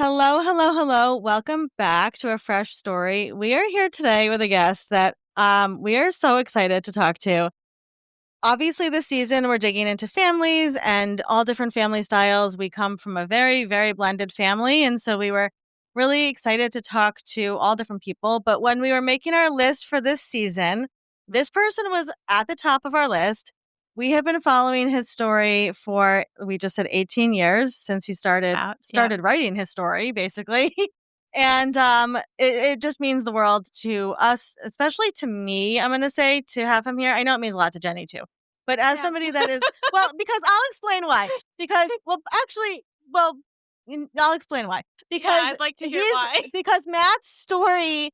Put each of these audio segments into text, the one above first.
Hello, hello, hello. Welcome back to a fresh story. We are here today with a guest that we are so excited to talk to. Obviously, this season we're digging into families and all different family styles. We come from a very, very blended family. And so we were really excited to talk to all different people. But when we were making our list for this season, this person was at the top of our list. We have been following his story for, we just said 18 years since he started writing his story, basically. And it just means the world to us, especially to me, I'm going to say, to have him here. I know it means a lot to Jenny, too. But as somebody that is, well, because I'll explain why. Because, I'll explain why. Because I'd like to hear why. Because Matt's story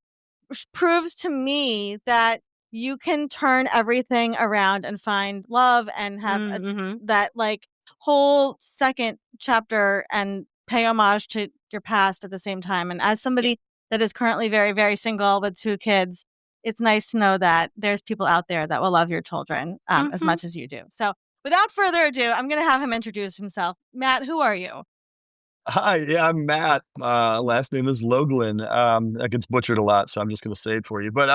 proves to me that you can turn everything around and find love and have that like whole second chapter and pay homage to your past at the same time. And as somebody that is currently very, very single with 2 kids, it's nice to know that there's people out there that will love your children as much as you do. So without further ado, I'm going to have him introduce himself. Matt, who are you? Hi, yeah, I'm Matt. Last name is Logelin. That gets butchered a lot, so I'm just gonna say it for you. But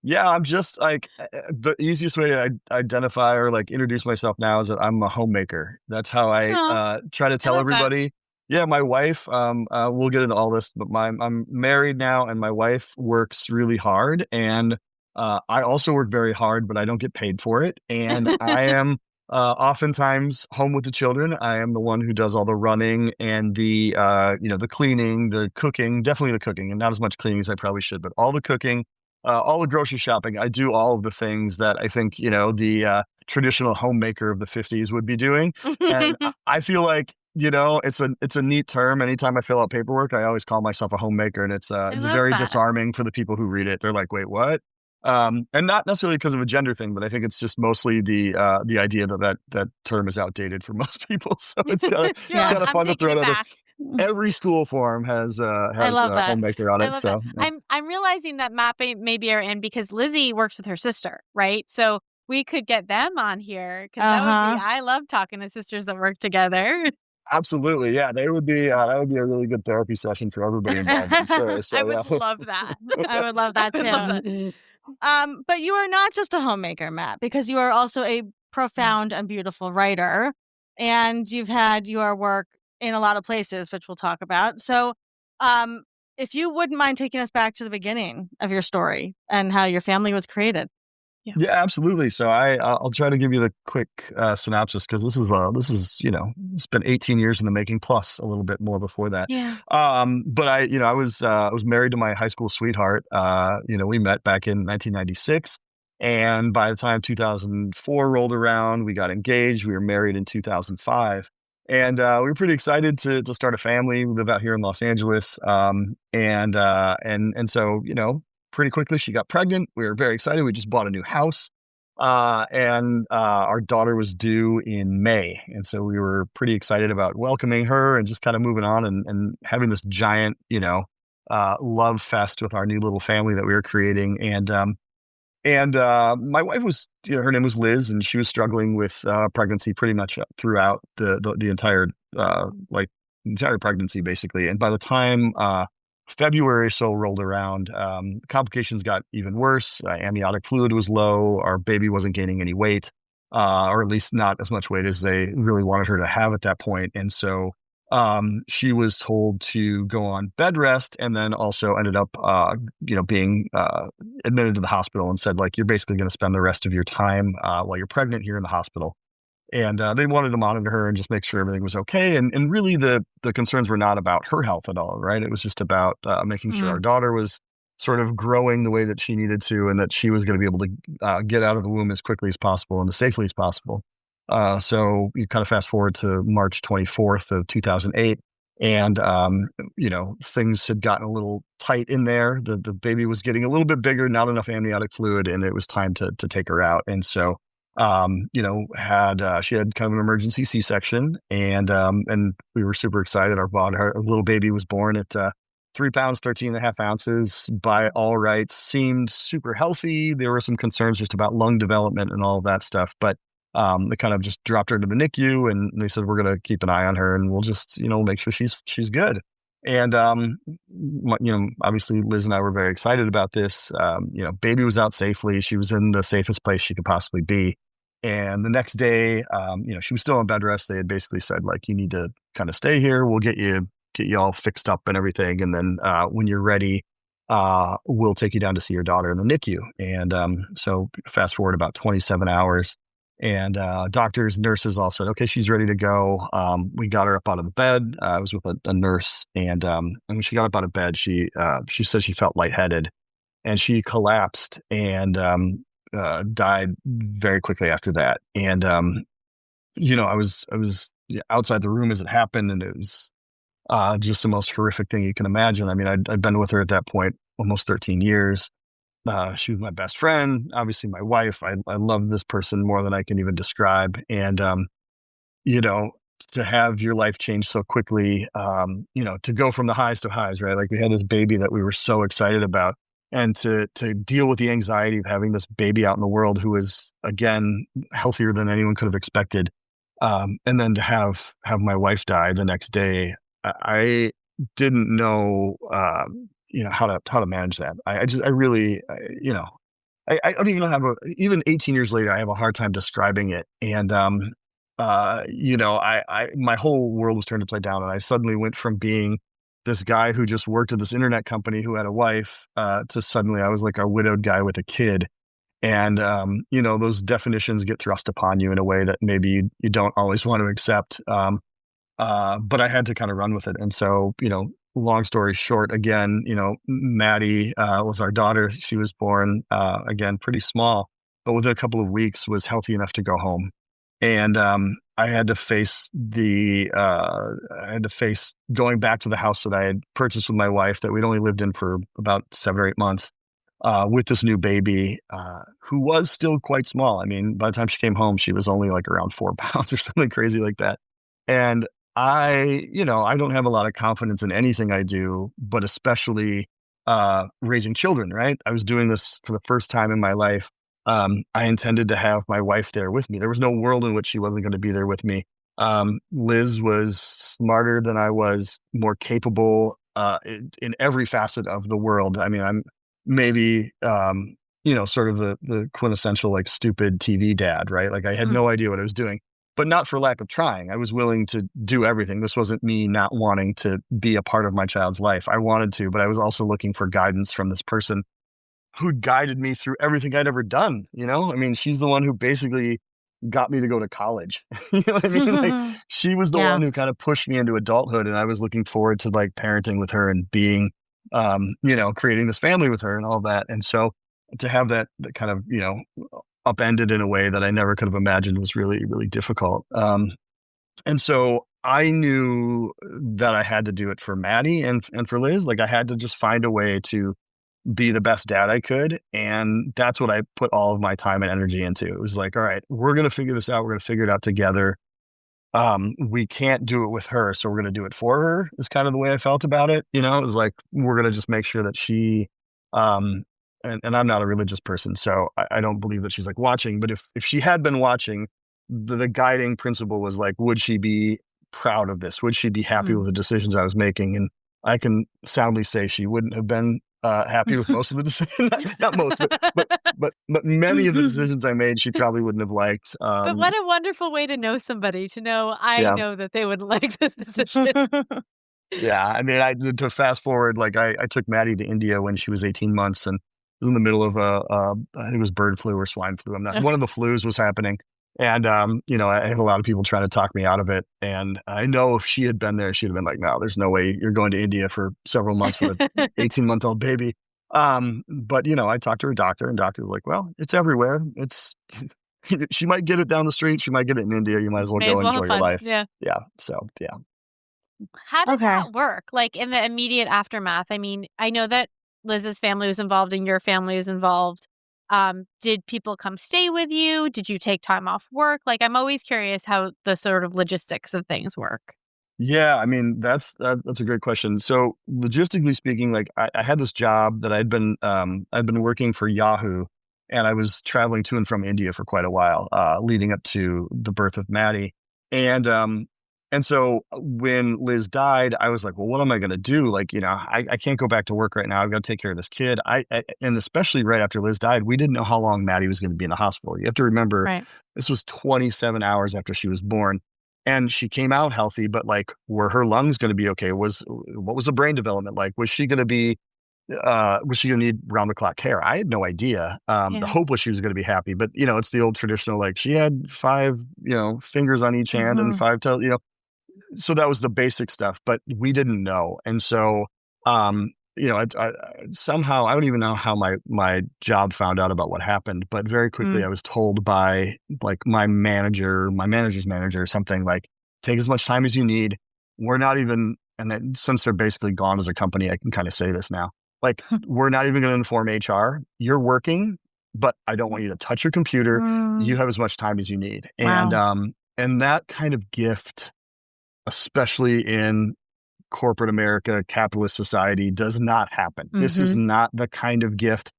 yeah, I'm just like the easiest way to identify or like introduce myself now is that I'm a homemaker. That's how I try to tell love that. everybody. Yeah, my wife. We'll get into all this, but I'm married now, and my wife works really hard, and I also work very hard, but I don't get paid for it, and I am. Oftentimes home with the children. I am the one who does all the running and the the cleaning, the cooking, definitely the cooking, and not as much cleaning as I probably should, but all the cooking, all the grocery shopping. I do all of the things that I think, the traditional homemaker of the 50s would be doing. And I feel like, it's a neat term. Anytime I fill out paperwork, I always call myself a homemaker, and it's love very that. disarming for the people who read it. They're like, wait, what? And not necessarily because of a gender thing, but I think it's just mostly the idea that term is outdated for most people. So it's kind of I'm fun to taking throw it it out there. back. Every school form has love that. homemaker on I it. love So that. I'm realizing that Matt maybe are in because Lizzie works with her sister, right? So we could get them on here because I love talking to sisters that work together. absolutely, yeah, they would be that would be a really good therapy session for everybody involved. I'm sure. So I would yeah. love that. I would love that I would too. love that. But you are not just a homemaker, Matt, because you are also a profound and beautiful writer, and you've had your work in a lot of places, which we'll talk about. So, if you wouldn't mind taking us back to the beginning of your story and how your family was created. Yeah, absolutely. So I'll try to give you the quick synopsis because this is it's been 18 years in the making plus a little bit more before that. Yeah. But I was married to my high school sweetheart. We met back in 1996, and by the time 2004 rolled around, we got engaged. We were married in 2005. And we were pretty excited to start a family. We live out here in Los Angeles, and so pretty quickly she got pregnant. We were very excited. We just bought a new house. And our daughter was due in May. And so we were pretty excited about welcoming her and just kind of moving on and having this giant, love fest with our new little family that we were creating. And my wife was, her name was Liz, and she was struggling with pregnancy pretty much throughout the entire pregnancy, basically. And by the time February or so rolled around, complications got even worse. Amniotic fluid was low. Our baby wasn't gaining any weight, or at least not as much weight as they really wanted her to have at that point. And so she was told to go on bed rest, and then also ended up, being admitted to the hospital and said, like, you're basically going to spend the rest of your time while you're pregnant here in the hospital. And they wanted to monitor her and just make sure everything was okay. And really the concerns were not about her health at all, right? It was just about making sure our daughter was sort of growing the way that she needed to, and that she was going to be able to get out of the womb as quickly as possible and as safely as possible. So you kind of fast forward to March 24th of 2008. And, things had gotten a little tight in there. The baby was getting a little bit bigger, not enough amniotic fluid, and it was time to take her out. And so she had kind of an emergency C-section, and we were super excited. Our little baby was born at 3 pounds, 13 and a half ounces. By all rights, seemed super healthy. There were some concerns just about lung development and all of that stuff, but they kind of just dropped her into the NICU, and they said, we're going to keep an eye on her, and we'll just, make sure she's good. And obviously Liz and I were very excited about this. Baby was out safely. She was in the safest place she could possibly be. And the next day, she was still on bed rest. They had basically said, like, you need to kind of stay here. We'll get you all fixed up and everything. And then when you're ready, we'll take you down to see your daughter in the NICU. And so fast forward about 27 hours. And doctors, nurses all said, okay, she's ready to go. We got her up out of the bed. I was with a nurse, and when she got up out of bed, she said she felt lightheaded, and she collapsed and died very quickly after that. And I was outside the room as it happened, and it was just the most horrific thing you can imagine. I mean, I'd been with her at that point almost 13 years. She was my best friend, obviously my wife. I love this person more than I can even describe. And, you know, to have your life change so quickly, to go from the highs to highs, right? Like we had this baby that we were so excited about, and to deal with the anxiety of having this baby out in the world who is, again, healthier than anyone could have expected. And then to have my wife die the next day, I didn't know, how to manage that. I don't even even 18 years later, I have a hard time describing it. And, my whole world was turned upside down, and I suddenly went from being this guy who just worked at this internet company who had a wife, to suddenly I was like a widowed guy with a kid. And, those definitions get thrust upon you in a way that maybe you don't always want to accept. But I had to kind of run with it. And so, long story short, again, Maddie was our daughter. She was born, again, pretty small, but within a couple of weeks was healthy enough to go home. And I had to face going back to the house that I had purchased with my wife that we'd only lived in for about 7 or 8 months, with this new baby, who was still quite small. I mean, by the time she came home, she was only like around 4 pounds or something crazy like that. And I don't have a lot of confidence in anything I do, but especially raising children, right? I was doing this for the first time in my life. I intended to have my wife there with me. There was no world in which she wasn't going to be there with me. Liz was smarter than I was, more capable in every facet of the world. I mean, I'm maybe, sort of the quintessential like stupid TV dad, right? Like I had no idea what I was doing, but not for lack of trying. I was willing to do everything. This wasn't me not wanting to be a part of my child's life. I wanted to, but I was also looking for guidance from this person who guided me through everything I'd ever done. I mean, she's the one who basically got me to go to college. You know what I mean? Like she was the one who kind of pushed me into adulthood, and I was looking forward to like parenting with her and being, creating this family with her and all that. And so to have that kind of, upended in a way that I never could have imagined was really, really difficult. And so I knew that I had to do it for Maddie and for Liz. Like I had to just find a way to be the best dad I could. And that's what I put all of my time and energy into. It was like, all right, we're going to figure this out. We're going to figure it out together. We can't do it with her, so we're going to do it for her is kind of the way I felt about it. It was like, we're going to just make sure that she, and I'm not a religious person, so I don't believe that she's like watching, but if she had been watching, the guiding principle was like, would she be proud of this? Would she be happy with the decisions I was making? And I can soundly say she wouldn't have been happy with most of the decisions, not most, but many of the decisions I made, she probably wouldn't have liked. But what a wonderful way to know somebody, to know, I know that they wouldn't like this decision. Yeah. I mean, to fast forward, like I took Maddie to India when she was 18 months, and it was in the middle of I think it was bird flu or swine flu. One of the flus was happening. And, I had a lot of people trying to talk me out of it. And I know if she had been there, she'd have been like, no, there's no way you're going to India for several months with an 18-month-old baby. But, I talked to her doctor, and doctor was like, well, it's everywhere. She might get it down the street. She might get it in India. You might as well go enjoy your life. Yeah. Yeah. So, yeah. How did that work? Like in the immediate aftermath? I mean, I know that Liz's family was involved and your family was involved. Did people come stay with you? Did you take time off work? Like, I'm always curious how the sort of logistics of things work. Yeah, I mean, that's a great question. So logistically speaking, like I had this job that I'd been working for Yahoo, and I was traveling to and from India for quite a while, leading up to the birth of Maddie. And And so when Liz died, I was like, well, what am I going to do? Like, I can't go back to work right now. I've got to take care of this kid. And especially right after Liz died, we didn't know how long Maddie was going to be in the hospital. You have to remember, this was 27 hours after she was born. And she came out healthy, but like, were her lungs going to be okay? What was the brain development like? Was she going to need round the clock care? I had no idea. The hope was she was going to be happy, but it's the old traditional, like she had 5, fingers on each hand and 5 toes, so that was the basic stuff, but we didn't know. And so, somehow I don't even know how my job found out about what happened, but very quickly I was told by like my manager's manager or something, like, take as much time as you need. We're not even, and then since they're basically gone as a company, I can kind of say this now, like, we're not even going to inform HR. You're working, but I don't want you to touch your computer. You have as much time as you need. Wow. And that kind of gift, especially in corporate America, capitalist society, does not happen. This is not the kind of gift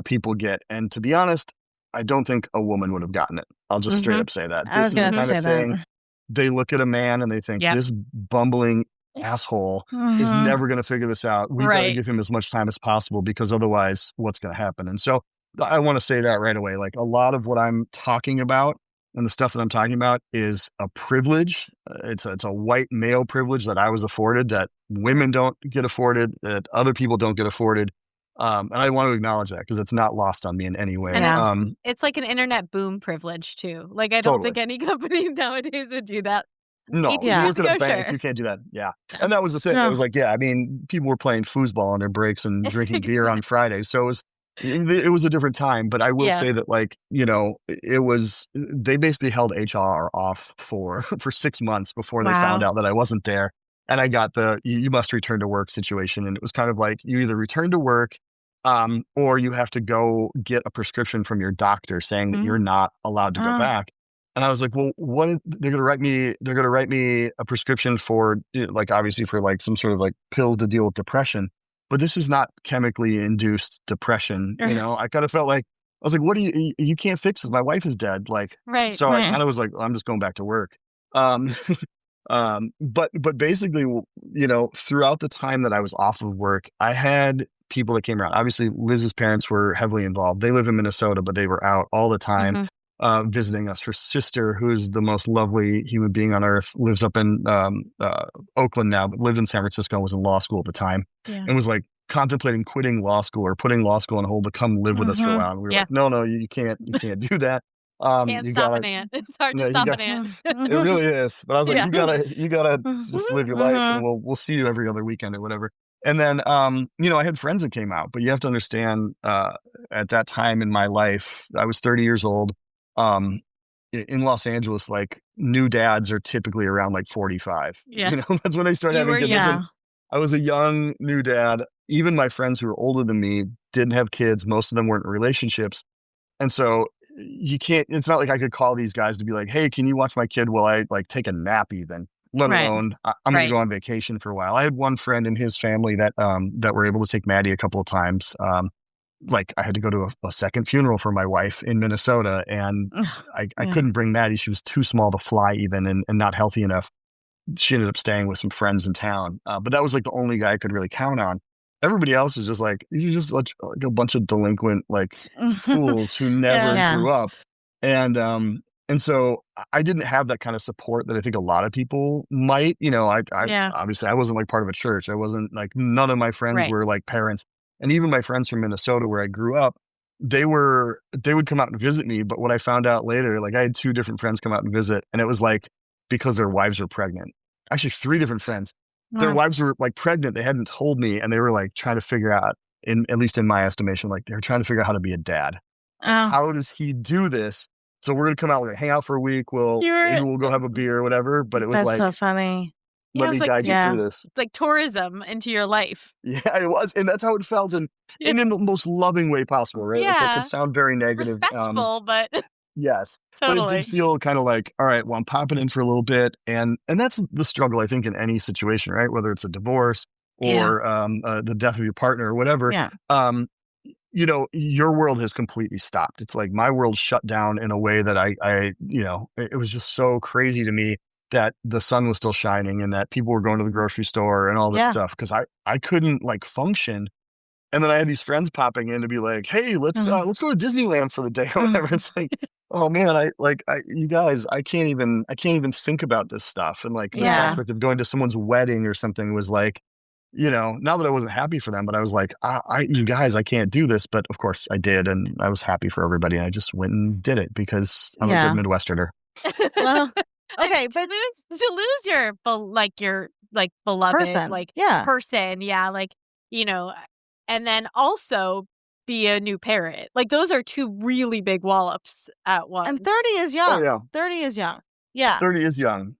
people get. And to be honest, I don't think a woman would have gotten it. I'll just straight up say that. I was This is the going to kind say of thing that. they look at a man and they think, this bumbling asshole is never going to figure this out. We've got to give him as much time as possible, because otherwise what's going to happen? And so I want to say that right away. Like, a lot of what I'm talking about and the stuff that I'm talking about is a privilege. It's a white male privilege that I was afforded, that women don't get afforded, that other people don't get afforded. And I want to acknowledge that, because it's not lost on me in any way. And it's like an internet boom privilege too. Like, I don't think any company nowadays would do that. No, you work at a bank, you can't do that. Yeah. And that was the thing. It was like, I mean, people were playing foosball on their breaks and drinking beer on Friday. So it was a different time. But I will say that, like, they basically held HR off for 6 months before they found out that I wasn't there. And I got the you must return to work situation. And it was kind of like, you either return to work, or you have to go get a prescription from your doctor saying that you're not allowed to go back. And I was like, well, they're going to write me a prescription for, like, obviously for like some sort of like pill to deal with depression, but this is not chemically induced depression. I kind of felt like, I was like, what do you can't fix this. My wife is dead. Like, so I kind of was like, I'm just going back to work. But basically, throughout the time that I was off of work, I had people that came around. Obviously, Liz's parents were heavily involved. They live in Minnesota, but they were out all the time. Visiting us. Her sister, who's the most lovely human being on earth, lives up in Oakland now, but lived in San Francisco and was in law school at the time, and was like contemplating quitting law school or putting law school on hold to come live with us for a while. And we were like, no, you can't do that. Can't stop an ant. It's hard to stop an ant. It really is. But I was like, you gotta just live your life, and we'll see you every other weekend or whatever. And then, I had friends that came out, but you have to understand, at that time in my life, I was 30 years old. In Los Angeles, like, new dads are typically around like 45. That's when they start having kids. I was a young new dad. Even my friends who were older than me didn't have kids. Most of them weren't in relationships. And so it's not like I could call these guys to be like, hey, can you watch my kid while I like take a nap even, let alone I'm going to go on vacation for a while. I had one friend and his family that were able to take Maddie a couple of times. Like, I had to go to a second funeral for my wife in Minnesota, and I couldn't bring Maddie. She was too small to fly even, and not healthy enough. She ended up staying with some friends in town. But that was like the only guy I could really count on. Everybody else is just like, you're just like a bunch of delinquent, like, fools who never grew up. And so I didn't have that kind of support that I think a lot of people might. Obviously I wasn't like part of a church. I wasn't like, none of my friends were like parents. And even my friends from Minnesota, where I grew up, they would come out and visit me. But what I found out later, like, I had 2 different friends come out and visit, and it was like, because their wives were pregnant. Actually, 3 different friends. Their wives were like pregnant. They hadn't told me, and they were like trying to figure out, at least in my estimation, like, they were trying to figure out how to be a dad. How does he do this? So we're gonna come out, we're gonna hang out for a week. Maybe we'll go have a beer or whatever. But it was that's so funny. Let me guide you through this. It's like tourism into your life. Yeah, it was. And that's how it felt, in the most loving way possible, right? Yeah. Like, that could sound very negative. Respectful, but yes. Totally. But it did feel kind of like, all right, well, I'm popping in for a little bit. And that's the struggle, I think, in any situation, right? Whether it's a divorce or the death of your partner or whatever. Your world has completely stopped. It's like my world shut down in a way that it was just so crazy to me. that the sun was still shining and that people were going to the grocery store and all this stuff, because I couldn't like function. And then I had these friends popping in to be like, "Hey, let's go to Disneyland for the day," or whatever. It's like, oh man, you guys, I can't even think about this stuff. And like the prospect of going to someone's wedding or something was like, not that I wasn't happy for them, but I was like, you guys, I can't do this. But of course I did, and I was happy for everybody. And I just went and did it because I'm a good Midwesterner. Well, okay, but to lose your beloved person, and then also be a new parent. Like those are two really big wallops at once. And 30 is young. Oh, yeah. 30 is young. Yeah. 30 is young.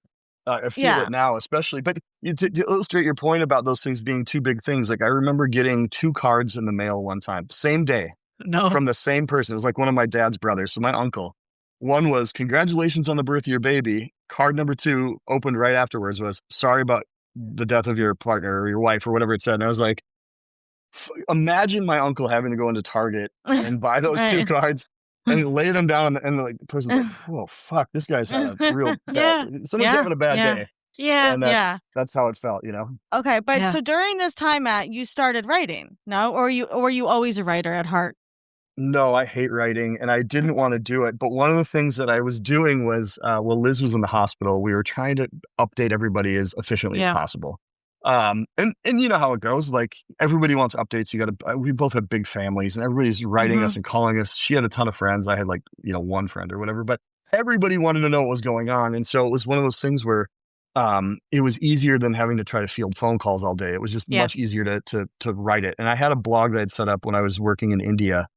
I feel it now, especially. But to illustrate your point about those things being two big things, like I remember getting 2 cards in the mail one time, same day, from the same person. It was like one of my dad's brothers, so my uncle. One was, "Congratulations on the birth of your baby." Card number 2, opened right afterwards, was, "Sorry about the death of your partner or your wife," or whatever it said. And I was like, imagine my uncle having to go into Target and buy those 2 cards and lay them down, and like the person's like, "Oh fuck, this guy's had a real bad. Someone's having a bad day." Yeah, and that's how it felt, Okay, but so during this time, Matt, you started writing, no? Or were you always a writer at heart? No, I hate writing, and I didn't want to do it. But one of the things that I was doing was, Liz was in the hospital. We were trying to update everybody as efficiently as possible. And you know how it goes. Like everybody wants updates. We both have big families, and everybody's writing us and calling us. She had a ton of friends. I had like, one friend or whatever, but everybody wanted to know what was going on. And so it was one of those things where, it was easier than having to try to field phone calls all day. It was just much easier to write it. And I had a blog that I'd set up when I was working in India,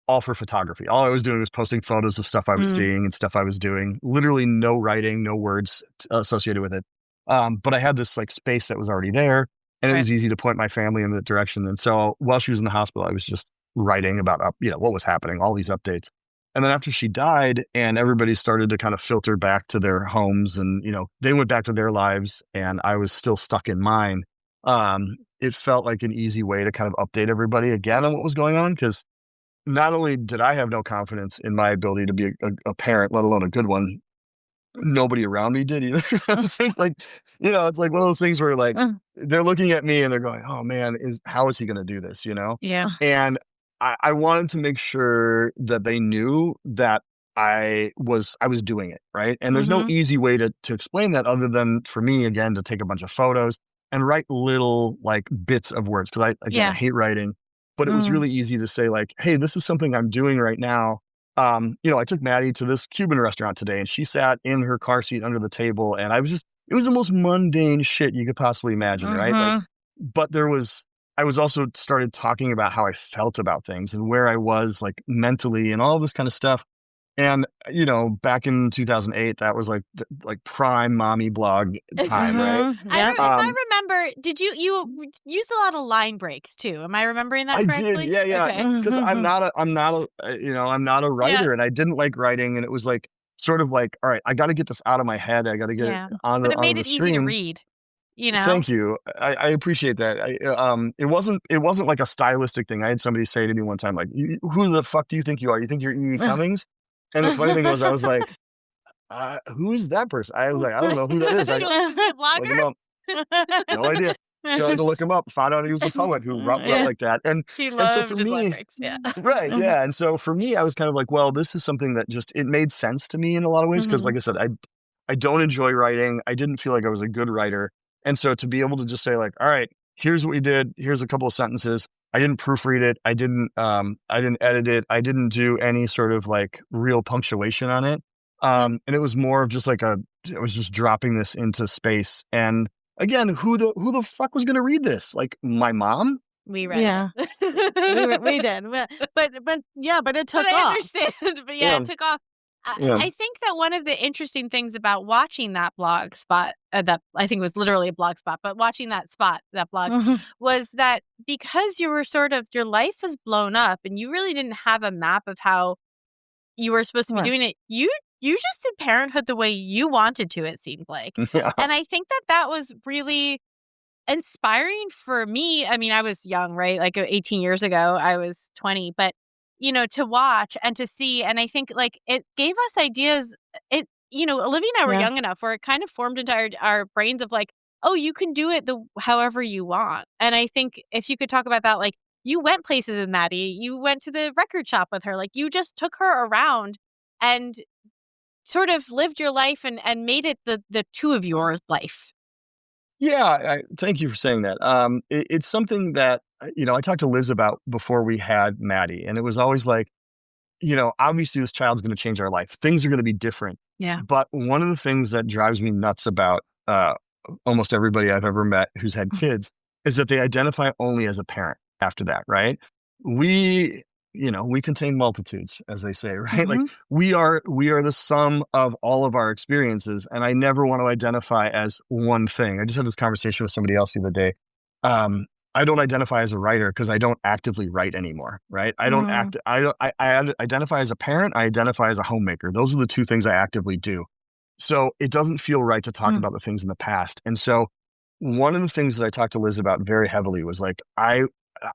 all for photography. All I was doing was posting photos of stuff I was seeing and stuff I was doing. Literally no writing, no words associated with it. But I had this like space that was already there, and it was easy to point my family in that direction. And so while she was in the hospital, I was just writing about, what was happening, all these updates. And then after she died and everybody started to kind of filter back to their homes and, they went back to their lives and I was still stuck in mine. It felt like an easy way to kind of update everybody again on what was going on. Because not only did I have no confidence in my ability to be a parent, let alone a good one, nobody around me did either. I think it's like one of those things where like they're looking at me and they're going, "Oh man, how is he going to do this?" Yeah. And I wanted to make sure that they knew that I was doing it right. And there's no easy way to explain that other than for me again to take a bunch of photos and write little like bits of words, because I hate writing. But it was really easy to say like, "Hey, this is something I'm doing right now." I took Maddie to this Cuban restaurant today and she sat in her car seat under the table, and it was the most mundane shit you could possibly imagine, right? Like, but I was also started talking about how I felt about things and where I was like mentally and all this kind of stuff. And, back in 2008, that was like prime mommy blog time, right? If I remember, did you used a lot of line breaks too? Am I remembering that correctly? I did, yeah. Because I'm not a writer, and I didn't like writing, and it was like sort of like, all right, I got to get this out of my head. I got to get it on the But it made the it easy to screen. read. Thank you. I appreciate that. It wasn't like a stylistic thing. I had somebody say to me one time, like, "Who the fuck do you think you are? You think you're E. Cummings?" And the funny thing was, I was like, "Who is that person?" I was like, "I don't know who that is." I Is he a look him blogger? up. No idea. So I had to look him up. Found out he was a poet who wrote like that. And He so loved for his line me, breaks. Yeah. right, yeah. And so for me, I was kind of like, well, this is something that it made sense to me in a lot of ways, because like I said, I don't enjoy writing. I didn't feel like I was a good writer. And so to be able to just say like, all right, here's what we did. Here's a couple of sentences. I didn't proofread it. I didn't edit it. I didn't do any sort of like real punctuation on it. And it was more of just like I was just dropping this into space. And again, who the fuck was going to read this? Like my mom? We read it. we did. But it took off. I understand. But it took off. I think that one of the interesting things about watching that blog spot, that I think was literally a blog spot, but watching that blog, was that because you were your life was blown up and you really didn't have a map of how you were supposed to be doing it. You just did parenthood the way you wanted to, it seemed like. Yeah. And I think that was really inspiring for me. I mean, I was young, right? Like 18 years ago, I was 20, but to watch and to see. And I think like it gave us ideas. Olivia and I were young enough where it kind of formed into our brains of like, oh, you can do it however you want. And I think if you could talk about that, like you went places with Maddie, you went to the record shop with her, like you just took her around and sort of lived your life and made it the two of your life. Yeah, thank you for saying that. It's something that, I talked to Liz about before we had Maddie, and it was always like, obviously this child's going to change our life. Things are going to be different. Yeah. But one of the things that drives me nuts about almost everybody I've ever met who's had kids is that they identify only as a parent after that, right? We, we contain multitudes, as they say, right? Like we are the sum of all of our experiences. And I never want to identify as one thing. I just had this conversation with somebody else the other day. I don't identify as a writer because I don't actively write anymore, right? I identify as a parent. I identify as a homemaker. Those are the two things I actively do. So it doesn't feel right to talk about the things in the past. And so one of the things that I talked to Liz about very heavily was like,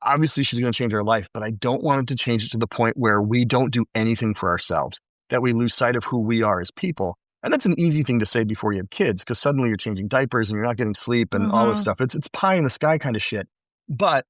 obviously she's going to change our life, but I don't want it to change it to the point where we don't do anything for ourselves, that we lose sight of who we are as people. And that's an easy thing to say before you have kids, because suddenly you're changing diapers and you're not getting sleep and all this stuff. It's pie in the sky kind of shit. But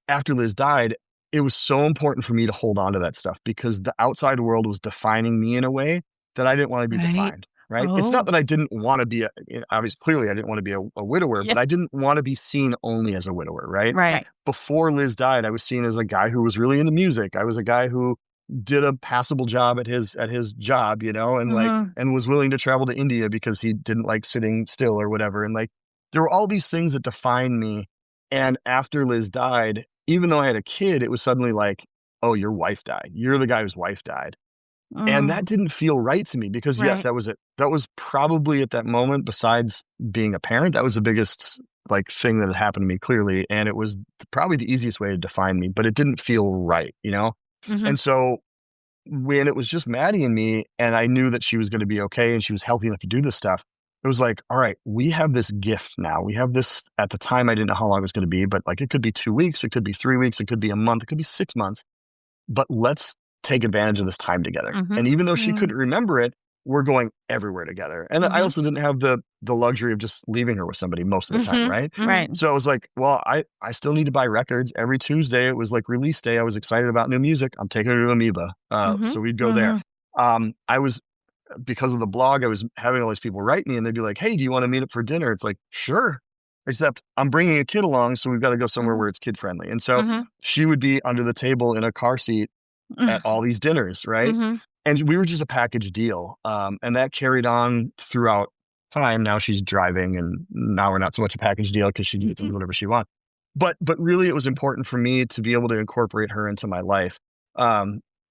after Liz died, it was so important for me to hold on to that stuff because the outside world was defining me in a way that I didn't want to be defined. Right. It's not that I didn't want to be obviously, clearly I didn't want to be a widower, but I didn't want to be seen only as a widower. Right. Before Liz died, I was seen as a guy who was really into music. I was a guy who did a passable job at his job, and was willing to travel to India because he didn't like sitting still or whatever. And like, there were all these things that defined me. And after Liz died, even though I had a kid, it was suddenly like, oh, your wife died. You're the guy whose wife died. And that didn't feel right to me because yes, that was it. That was probably at that moment, besides being a parent, that was the biggest like thing that had happened to me clearly. And it was probably the easiest way to define me, but it didn't feel right, And so when it was just Maddie and me, and I knew that she was going to be okay and she was healthy enough to do this stuff, it was like, all right, we have this gift now. We have this, at the time, I didn't know how long it was going to be, but like it could be 2 weeks, it could be 3 weeks, it could be a month, it could be 6 months, but let's take advantage of this time together. And even though she couldn't remember it, we're going everywhere together. And I also didn't have the luxury of just leaving her with somebody most of the time, right? Right. So I was like, well, I still need to buy records. Every Tuesday, it was like release day. I was excited about new music. I'm taking her to Amoeba. So we'd go there. Because of the blog, I was having all these people write me and they'd be like, hey, do you want to meet up for dinner? It's like, sure. Except I'm bringing a kid along, so we've got to go somewhere where it's kid friendly. And so she would be under the table in a car seat at all these dinners, right? And we were just a package deal. And that carried on throughout time. Now she's driving and now we're not so much a package deal because she gets to do whatever she wants. But really it was important for me to be able to incorporate her into my life.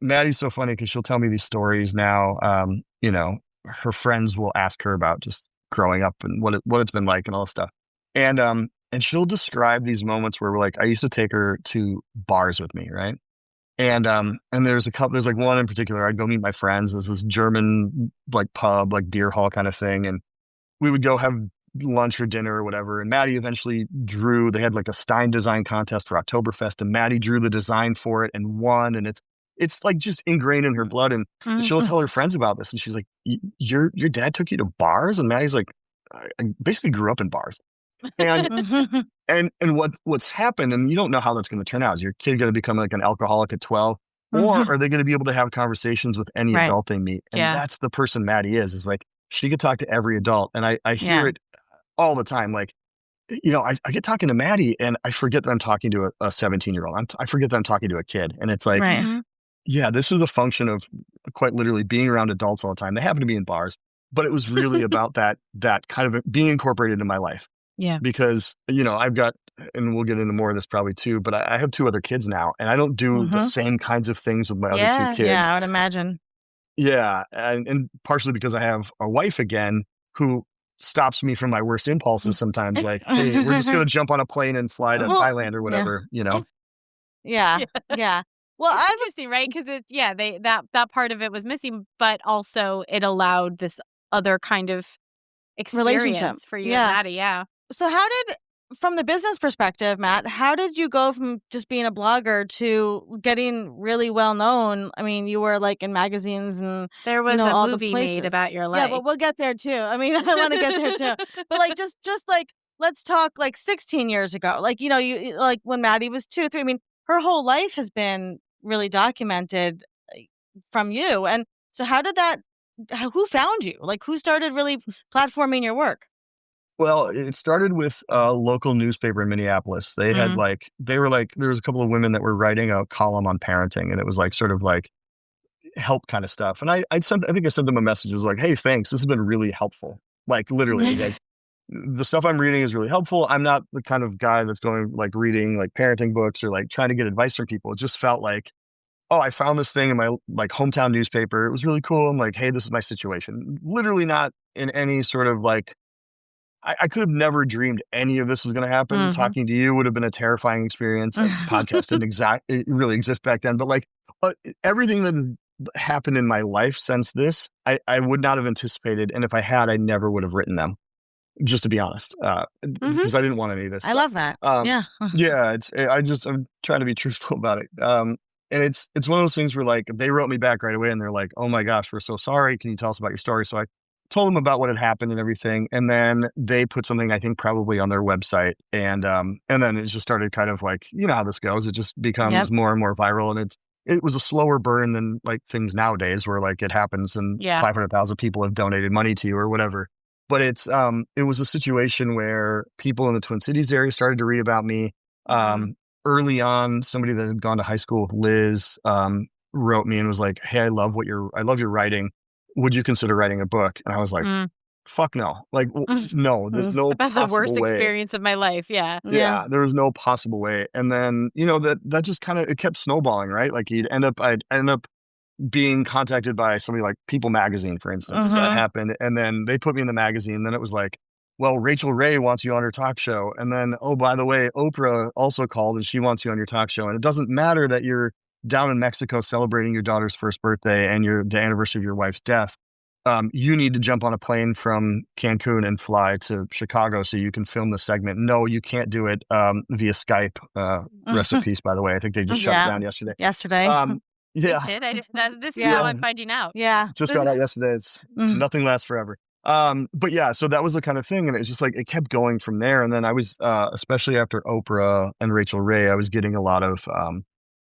Maddie's so funny because she'll tell me these stories now. Her friends will ask her about just growing up and what it's been like and all this stuff. And she'll describe these moments where we're like, I used to take her to bars with me, right? And there's like one in particular, I'd go meet my friends. There's this German like pub, like beer hall kind of thing. And we would go have lunch or dinner or whatever. And Maddie eventually they had like a Stein design contest for Oktoberfest, and Maddie drew the design for it and won. And it's like just ingrained in her blood. And she'll tell her friends about this. And she's like, your dad took you to bars? And Maddie's like, I basically grew up in bars. And and what's happened, and you don't know how that's going to turn out. Is your kid going to become like an alcoholic at 12? Or are they going to be able to have conversations with any adult they meet? And that's the person Maddie is like, she could talk to every adult. And I hear it all the time. Like, I get talking to Maddie and I forget that I'm talking to a 17-year-old. I forget that I'm talking to a kid. And it's like, yeah, this is a function of quite literally being around adults all the time. They happen to be in bars, but it was really about that kind of being incorporated in my life. Yeah. Because, I've got, and we'll get into more of this probably too, but I have 2 other kids now and I don't do the same kinds of things with my other 2 kids. Yeah, I would imagine. Yeah. And partially because I have a wife again who stops me from my worst impulses sometimes. Like, hey, we're just going to jump on a plane and fly to Thailand or whatever, Yeah. Well, obviously, right? Because it's, that part of it was missing, but also it allowed this other kind of experience Relationship for you and Maddie. Yeah. So how did from the business perspective, Matt, how did you go from just being a blogger to getting really well known? I mean, you were like in magazines and there was a all the movie places made about your life. Yeah, but we'll get there too. I mean, I want to get there too. But like, just like, let's talk like 16 years ago. Like, you like when Maddie was 2, 3. I mean, her whole life has been really documented from you. And so, who found you? Like, who started really platforming your work? Well, it started with a local newspaper in Minneapolis. They had there was a couple of women that were writing a column on parenting, and it was like sort of like help kind of stuff. And I think I sent them a message. It was like, hey, thanks. This has been really helpful. Like literally, it was like the stuff I'm reading is really helpful. I'm not the kind of guy that's going like reading like parenting books or like trying to get advice from people. It just felt like, oh, I found this thing in my like hometown newspaper. It was really cool. I'm like, hey, this is my situation. Literally not in any sort of like, I could have never dreamed any of this was going to happen. Talking to you would have been a terrifying experience. A podcast didn't really exist back then, but like everything that happened in my life since this, I would not have anticipated. And if I had, I never would have written them, just to be honest, because I didn't want any of this. I love that. Yeah. Yeah. I'm trying to be truthful about it. And it's one of those things where like they wrote me back right away and they're like, oh my gosh, we're so sorry. Can you tell us about your story? So I told them about what had happened and everything. And then they put something, I think probably on their website. And then it just started kind of like, you know how this goes. It just becomes more and more viral. And it was a slower burn than like things nowadays where like it happens and 500,000 people have donated money to you or whatever. But it was a situation where people in the Twin Cities area started to read about me. Early on, somebody that had gone to high school with Liz wrote me and was like, hey, I love your writing. Would you consider writing a book? And I was like, fuck no. Like, no, there's no about possible the worst way. experience of my life. Yeah. There was no possible way. And then, that just kind of, it kept snowballing, right? Like I'd end up being contacted by somebody like People Magazine, for instance. That happened. And then they put me in the magazine. And then it was like, well, Rachel Ray wants you on her talk show. And then, oh, by the way, Oprah also called and she wants you on your talk show. And it doesn't matter that you're down in Mexico celebrating your daughter's first birthday and the anniversary of your wife's death. You need to jump on a plane from Cancun and fly to Chicago so you can film the segment. No, you can't do it via Skype. Rest in peace, by the way. I think they just shut it down yesterday. Yeah. This is how I'm finding out. Yeah. Just got out yesterday. It's nothing lasts forever. But yeah, so that was the kind of thing. And it was just like, it kept going from there. And then I was, especially after Oprah and Rachel Ray, I was getting a lot of,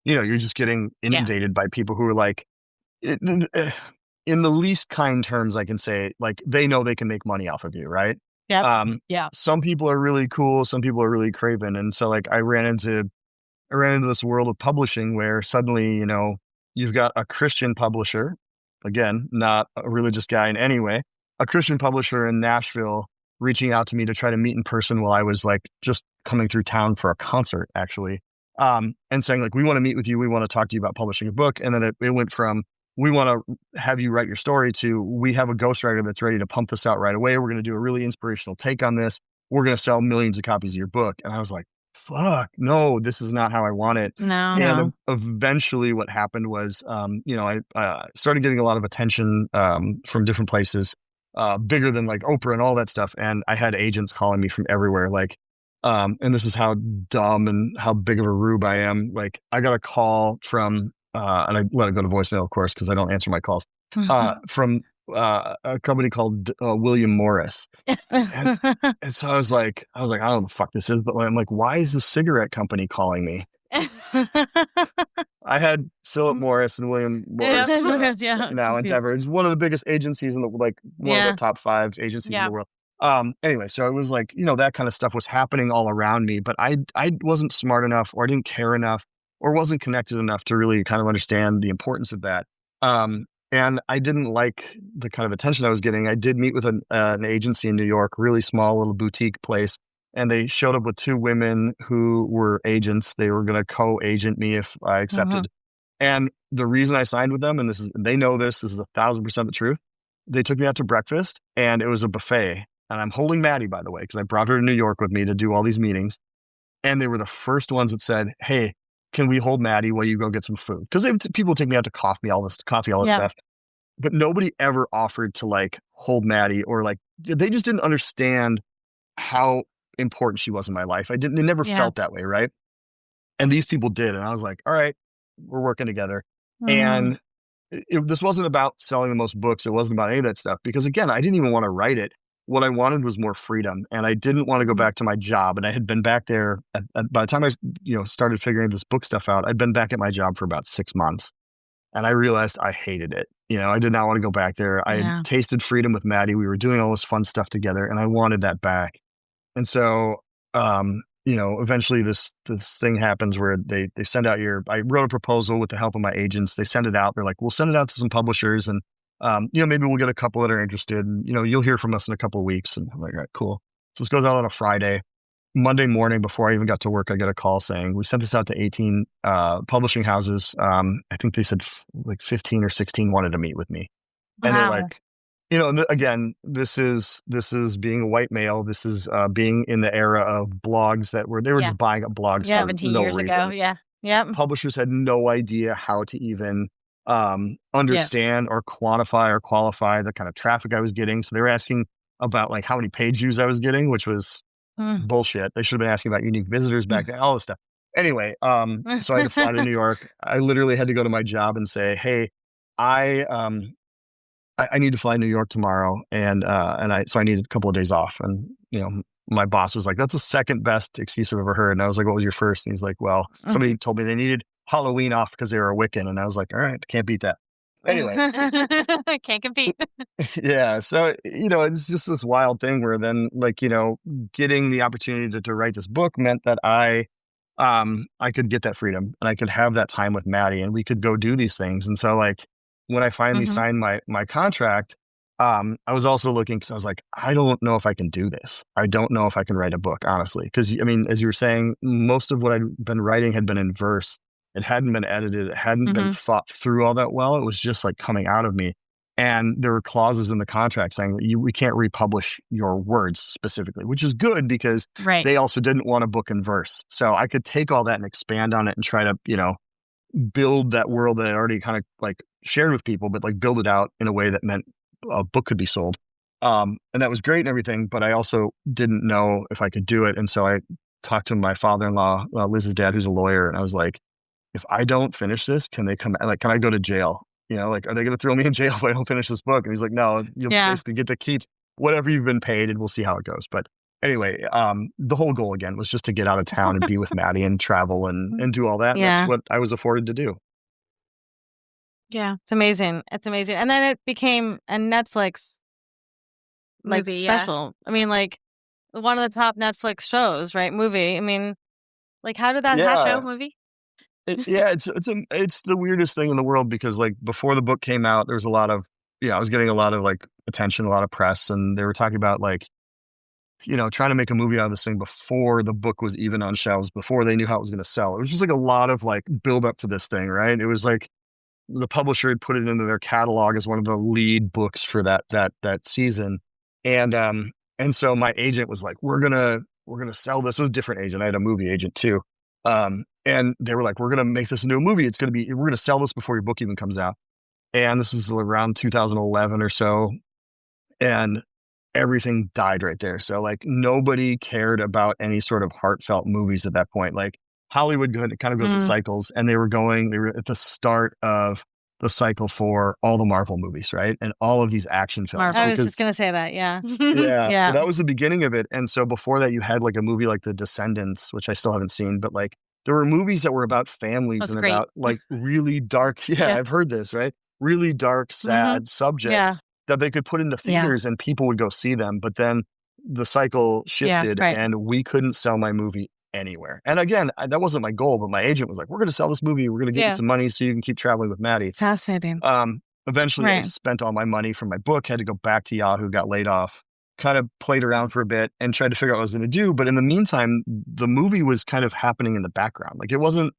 you're just getting inundated by people who are like, in the least kind terms, I can say, like, they know they can make money off of you, right? Some people are really cool. Some people are really craven. And so like, I ran into this world of publishing where suddenly, you've got a Christian publisher, again, not a religious guy in any way, a Christian publisher in Nashville reaching out to me to try to meet in person while I was like just coming through town for a concert, actually. And saying like, we want to meet with you. We want to talk to you about publishing a book. And then it went from, we want to have you write your story to, we have a ghostwriter that's ready to pump this out right away. We're going to do a really inspirational take on this. We're going to sell millions of copies of your book. And I was like, fuck, no, this is not how I want it. And eventually what happened was, I started getting a lot of attention from different places, bigger than like Oprah and all that stuff. And I had agents calling me from everywhere. Like, and this is how dumb and how big of a rube I am. Like I got a call from, and I let it go to voicemail, of course, because I don't answer my calls, from a company called William Morris. And so I was like, I don't know what the fuck this is, but I'm like, why is the cigarette company calling me? I had Philip Morris and William Morris now Endeavor. It's one of the biggest agencies in the, like one of the top 5 agencies in the world. Anyway, so it was like, that kind of stuff was happening all around me, but I wasn't smart enough or I didn't care enough or wasn't connected enough to really kind of understand the importance of that. And I didn't like the kind of attention I was getting. I did meet with an agency in New York, really small little boutique place. And they showed up with 2 women who were agents. They were going to co-agent me if I accepted. And the reason I signed with them, and they know this is 1,000% the truth. They took me out to breakfast and it was a buffet. And I'm holding Maddie, by the way, because I brought her to New York with me to do all these meetings. And they were the first ones that said, hey, can we hold Maddie while you go get some food? Because people take me out to coffee, all this stuff. But nobody ever offered to like hold Maddie or like, they just didn't understand how important she was in my life. It never felt that way, right? And these people did. And I was like, all right, we're working together. And this wasn't about selling the most books. It wasn't about any of that stuff. Because again, I didn't even want to write it. What I wanted was more freedom. And I didn't want to go back to my job. And I had been back there by the time I started figuring this book stuff out, I'd been back at my job for about 6 months. And I realized I hated it. I did not want to go back there. I had tasted freedom with Maddie. We were doing all this fun stuff together, and I wanted that back. And so, eventually this thing happens where they send out I wrote a proposal with the help of my agents. They send it out. They're like, we'll send it out to some publishers, and maybe we'll get a couple that are interested. And, you'll hear from us in a couple of weeks. And I'm like, all right, cool. So this goes out on a Friday. Monday morning, before I even got to work, I got a call saying we sent this out to 18 publishing houses. I think they said like 15 or 16 wanted to meet with me. And they're like, again, this is being a white male. This is being in the era of blogs they were just buying up blogs for 17 no years reason. ago. Yeah. Yep. Publishers had no idea how to even understand or quantify or qualify the kind of traffic I was getting. So they were asking about like how many page views I was getting, which was bullshit. They should have been asking about unique visitors back then, all this stuff. Anyway, so I had to fly to New York. I literally had to go to my job and say, hey, I need to fly to New York tomorrow. So I needed a couple of days off. And, my boss was like, that's the second best excuse I've ever heard. And I was like, what was your first? And he's like, well, somebody told me they needed Halloween off because they were a Wiccan. And I was like, all right, can't beat that. Anyway. Can't compete. Yeah. So, it's just this wild thing where then getting the opportunity to write this book meant that I could get that freedom and I could have that time with Maddie and we could go do these things. And so when I finally signed my contract, I was also looking because I was like, I don't know if I can do this. I don't know if I can write a book, honestly. Because, as you were saying, most of what I'd been writing had been in verse. It hadn't been edited. It hadn't been thought through all that well. It was just like coming out of me. And there were clauses in the contract saying that we can't republish your words specifically, which is good because they also didn't want a book in verse. So I could take all that and expand on it and try to, build that world that I already kind of like shared with people, but like build it out in a way that meant a book could be sold. And that was great and everything, but I also didn't know if I could do it. And so I talked to my father-in-law, Liz's dad, who's a lawyer. And I was like, if I don't finish this, can I go to jail? Are they going to throw me in jail if I don't finish this book? And he's like, no, you'll basically get to keep whatever you've been paid and we'll see how it goes. But anyway, the whole goal again was just to get out of town and be with Maddie and travel and do all that. And that's what I was afforded to do. Yeah. It's amazing. It's amazing. And then it became a Netflix movie, special. I mean, one of the top Netflix shows, right? Movie. I mean, how did that show movie? It's the weirdest thing in the world because before the book came out, there was a lot of, I was getting a lot of attention, a lot of press, and they were talking about trying to make a movie out of this thing before the book was even on shelves, before they knew how it was going to sell. It was just a lot of build up to this thing, right? It was the publisher had put it into their catalog as one of the lead books for that season. And so my agent was like, we're going to sell this. It was a different agent. I had a movie agent too. And they were like, we're going to make this into a movie. We're going to sell this before your book even comes out. And this is around 2011 or so. And everything died right there. So nobody cared about any sort of heartfelt movies at that point. Hollywood kind of goes in cycles, and they were at the start of the cycle for all the Marvel movies, right? And all of these action films. I was just going to say that, yeah. Yeah. So that was the beginning of it. And so before that, you had a movie like The Descendants, which I still haven't seen, but there were movies that were about families about really dark. Yeah, I've heard this, right? Really dark, sad subjects that they could put into theaters and people would go see them. But then the cycle shifted and we couldn't sell my movie anywhere. And again, that wasn't my goal, but my agent was like, we're going to sell this movie. We're going to get you some money so you can keep traveling with Maddie. Fascinating. Eventually I spent all my money from my book, had to go back to Yahoo, got laid off, kind of played around for a bit and tried to figure out what I was going to do. But in the meantime, the movie was kind of happening in the background. It wasn't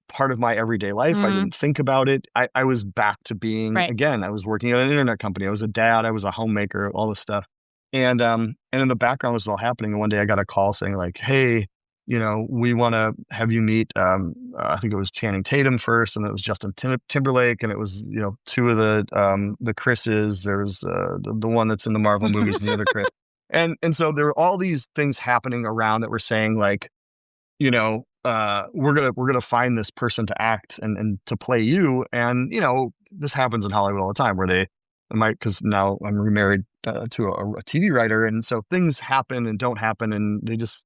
part of my everyday life. I didn't think about it. I was back to being, again, I was working at an internet company. I was a dad. I was a homemaker, all this stuff. And in the background, this was all happening. And one day I got a call saying hey, we want to have you meet, I think it was Channing Tatum first, and it was Justin Timberlake, and it was, two of the Chris's. There's the one that's in the Marvel movies and the other Chris. And so there were all these things happening around that were saying like, we're gonna find this person to act and to play you. And this happens in Hollywood all the time where they might, because now I'm remarried to a TV writer, and so things happen and don't happen, and it just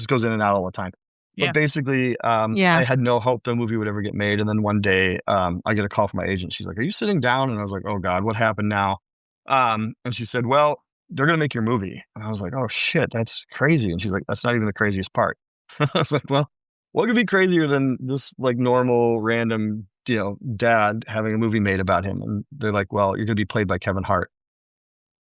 goes in and out all the time. Yeah. But basically, I had no hope the movie would ever get made. And then one day, I get a call from my agent. She's like, "Are you sitting down?" And I was like, "Oh God, what happened now?" And she said, "Well, they're gonna make your movie." And I was like, "Oh shit, that's crazy." And she's like, "That's not even the craziest part." I was like, "Well, what could be crazier than this like normal random, dad having a movie made about him?" And they're like, "Well, you're gonna be played by Kevin Hart."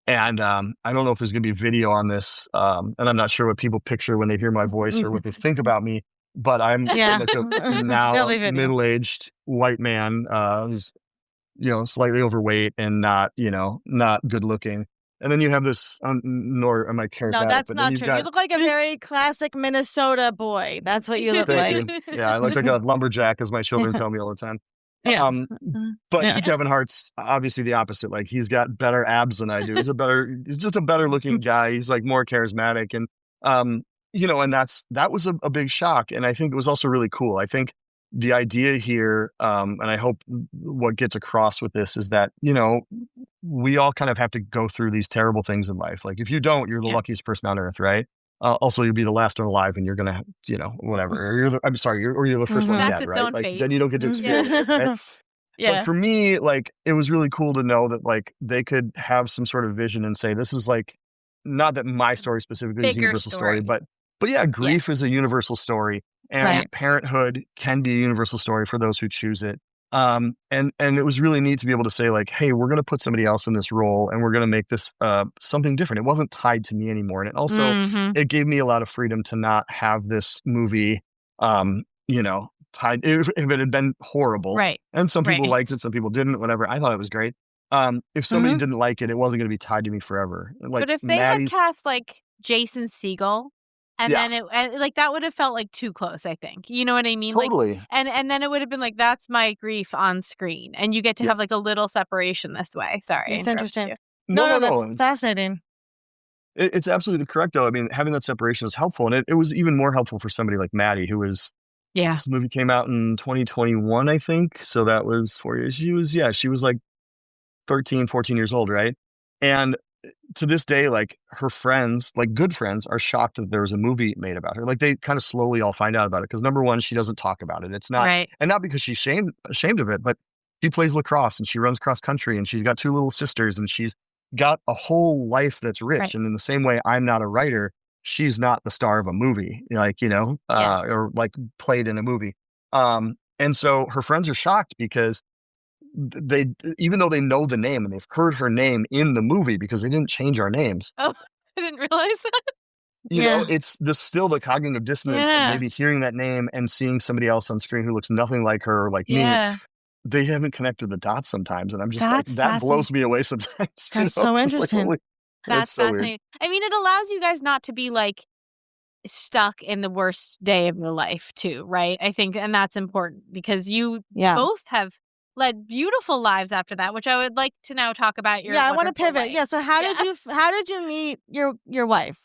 And I don't know if there's gonna be video on this, and I'm not sure what people picture when they hear my voice or what they think about me, but I'm like a now middle-aged white man, who's slightly overweight and not good looking. And then you have this, nor am I charismatic. No, that's but not true. You look like a very classic Minnesota boy. That's what you look Thank like. you. Yeah, I look like a lumberjack, as my children tell me all the time. Yeah. But Kevin Hart's obviously the opposite. Like he's got better abs than I do. He's just a better looking guy. He's like more charismatic, and and that was a big shock. And I think it was also really cool. I think the idea here, and I hope what gets across with this is that, we all kind of have to go through these terrible things in life. Like if you don't, you're the luckiest person on earth, right? Also, you'll be the last one alive, and you're gonna, whatever. Or you're the first one That's dead, its right? own Like fate. then you don't get to experience it. Right? But for me, like it was really cool to know that like they could have some sort of vision and say, this is like, not that my story specifically is a universal story, but yeah, grief is a universal story, and parenthood can be a universal story for those who choose it. And it was really neat to be able to say like, hey, we're going to put somebody else in this role, and we're going to make this something different. It wasn't tied to me anymore, and it also it gave me a lot of freedom to not have this movie tied. If it had been horrible, right? And some people liked it, some people didn't. Whatever, I thought it was great. If somebody didn't like it, it wasn't going to be tied to me forever. Like, but if they had cast like Jason Segel, and then that would have felt like too close, I think. You know what I mean? Totally. Like, and then it would have been like, that's my grief on screen. And you get to have like a little separation this way. Sorry. It's interesting. You. No, that's fascinating. It's absolutely correct, though. I mean, having that separation is helpful. And it was even more helpful for somebody like Maddie, who was, this movie came out in 2021, I think. So that was 4 years. She was like 13, 14 years old, right? And to this day, like her friends, like good friends, are shocked that there was a movie made about her. Like they kind of slowly all find out about it because number one, she doesn't talk about it. It's not, and not because she's ashamed of it, but she plays lacrosse and she runs cross country and she's got 2 little sisters and she's got a whole life that's rich. And in the same way, I'm not a writer. She's not the star of a movie, like or like played in a movie. And so her friends are shocked because they, even though they know the name and they've heard her name in the movie because they didn't change our names. Oh, I didn't realize that. You know, it's still the cognitive dissonance of maybe hearing that name and seeing somebody else on screen who looks nothing like her or like me. They haven't connected the dots sometimes. And I'm just like, that blows me away sometimes. That's so interesting. Like, that's so fascinating. Weird. I mean, it allows you guys not to be like stuck in the worst day of your life too, right? I think, and that's important because you both have led beautiful lives after that, which I would like to now talk about your I want to pivot. Life. Yeah. So how did you meet your wife?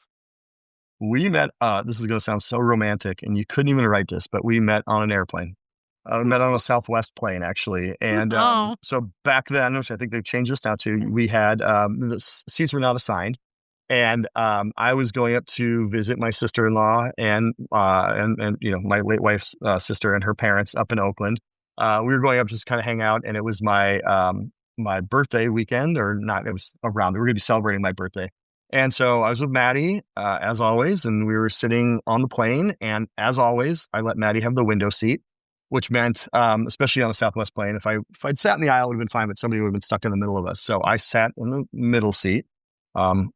We met, this is going to sound so romantic and you couldn't even write this, but we met on an airplane. We met on a Southwest plane actually. And so back then, which I think they've changed this now too, we had, the seats were not assigned. And I was going up to visit my sister-in-law and my late wife's sister and her parents up in Oakland. We were going up just kind of hang out, and it was my my birthday weekend, or not, it was around, we were going to be celebrating my birthday. And so I was with Maddie, as always, and we were sitting on the plane, and as always, I let Maddie have the window seat, which meant, especially on a Southwest plane, if I'd sat in the aisle, it would have been fine, but somebody would have been stuck in the middle of us. So I sat in the middle seat,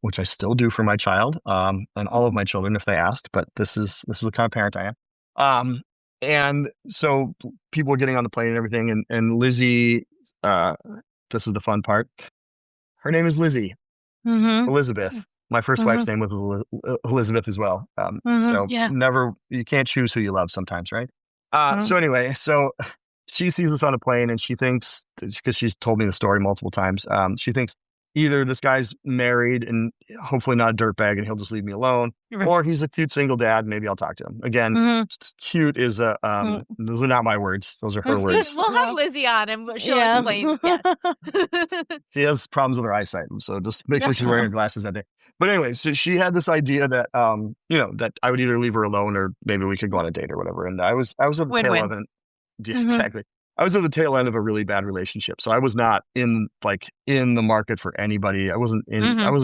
which I still do for my child, and all of my children if they asked, but this is the kind of parent I am. And so people were getting on the plane and everything, and Lizzie, this is the fun part. Her name is Lizzie. Elizabeth. My first wife's name was Elizabeth as well. So you can't choose who you love sometimes, right? So anyway, so she sees us on a plane and she thinks, because she's told me the story multiple times, she thinks, either this guy's married and hopefully not a dirtbag and he'll just leave me alone, Right. or he's a cute single dad. Maybe I'll talk to him again. Cute is those are not my words. Those are her words. We'll have Lizzie on and she'll Yeah. explain. Yes. She has problems with her eyesight, so just make sure she's wearing her glasses that day. But anyway, so she had this idea that that I would either leave her alone or maybe we could go on a date or whatever. And I was at the tail Win-win. of it. Yeah, exactly. I was at the tail end of a really bad relationship, so I was not in the market for anybody. I wasn't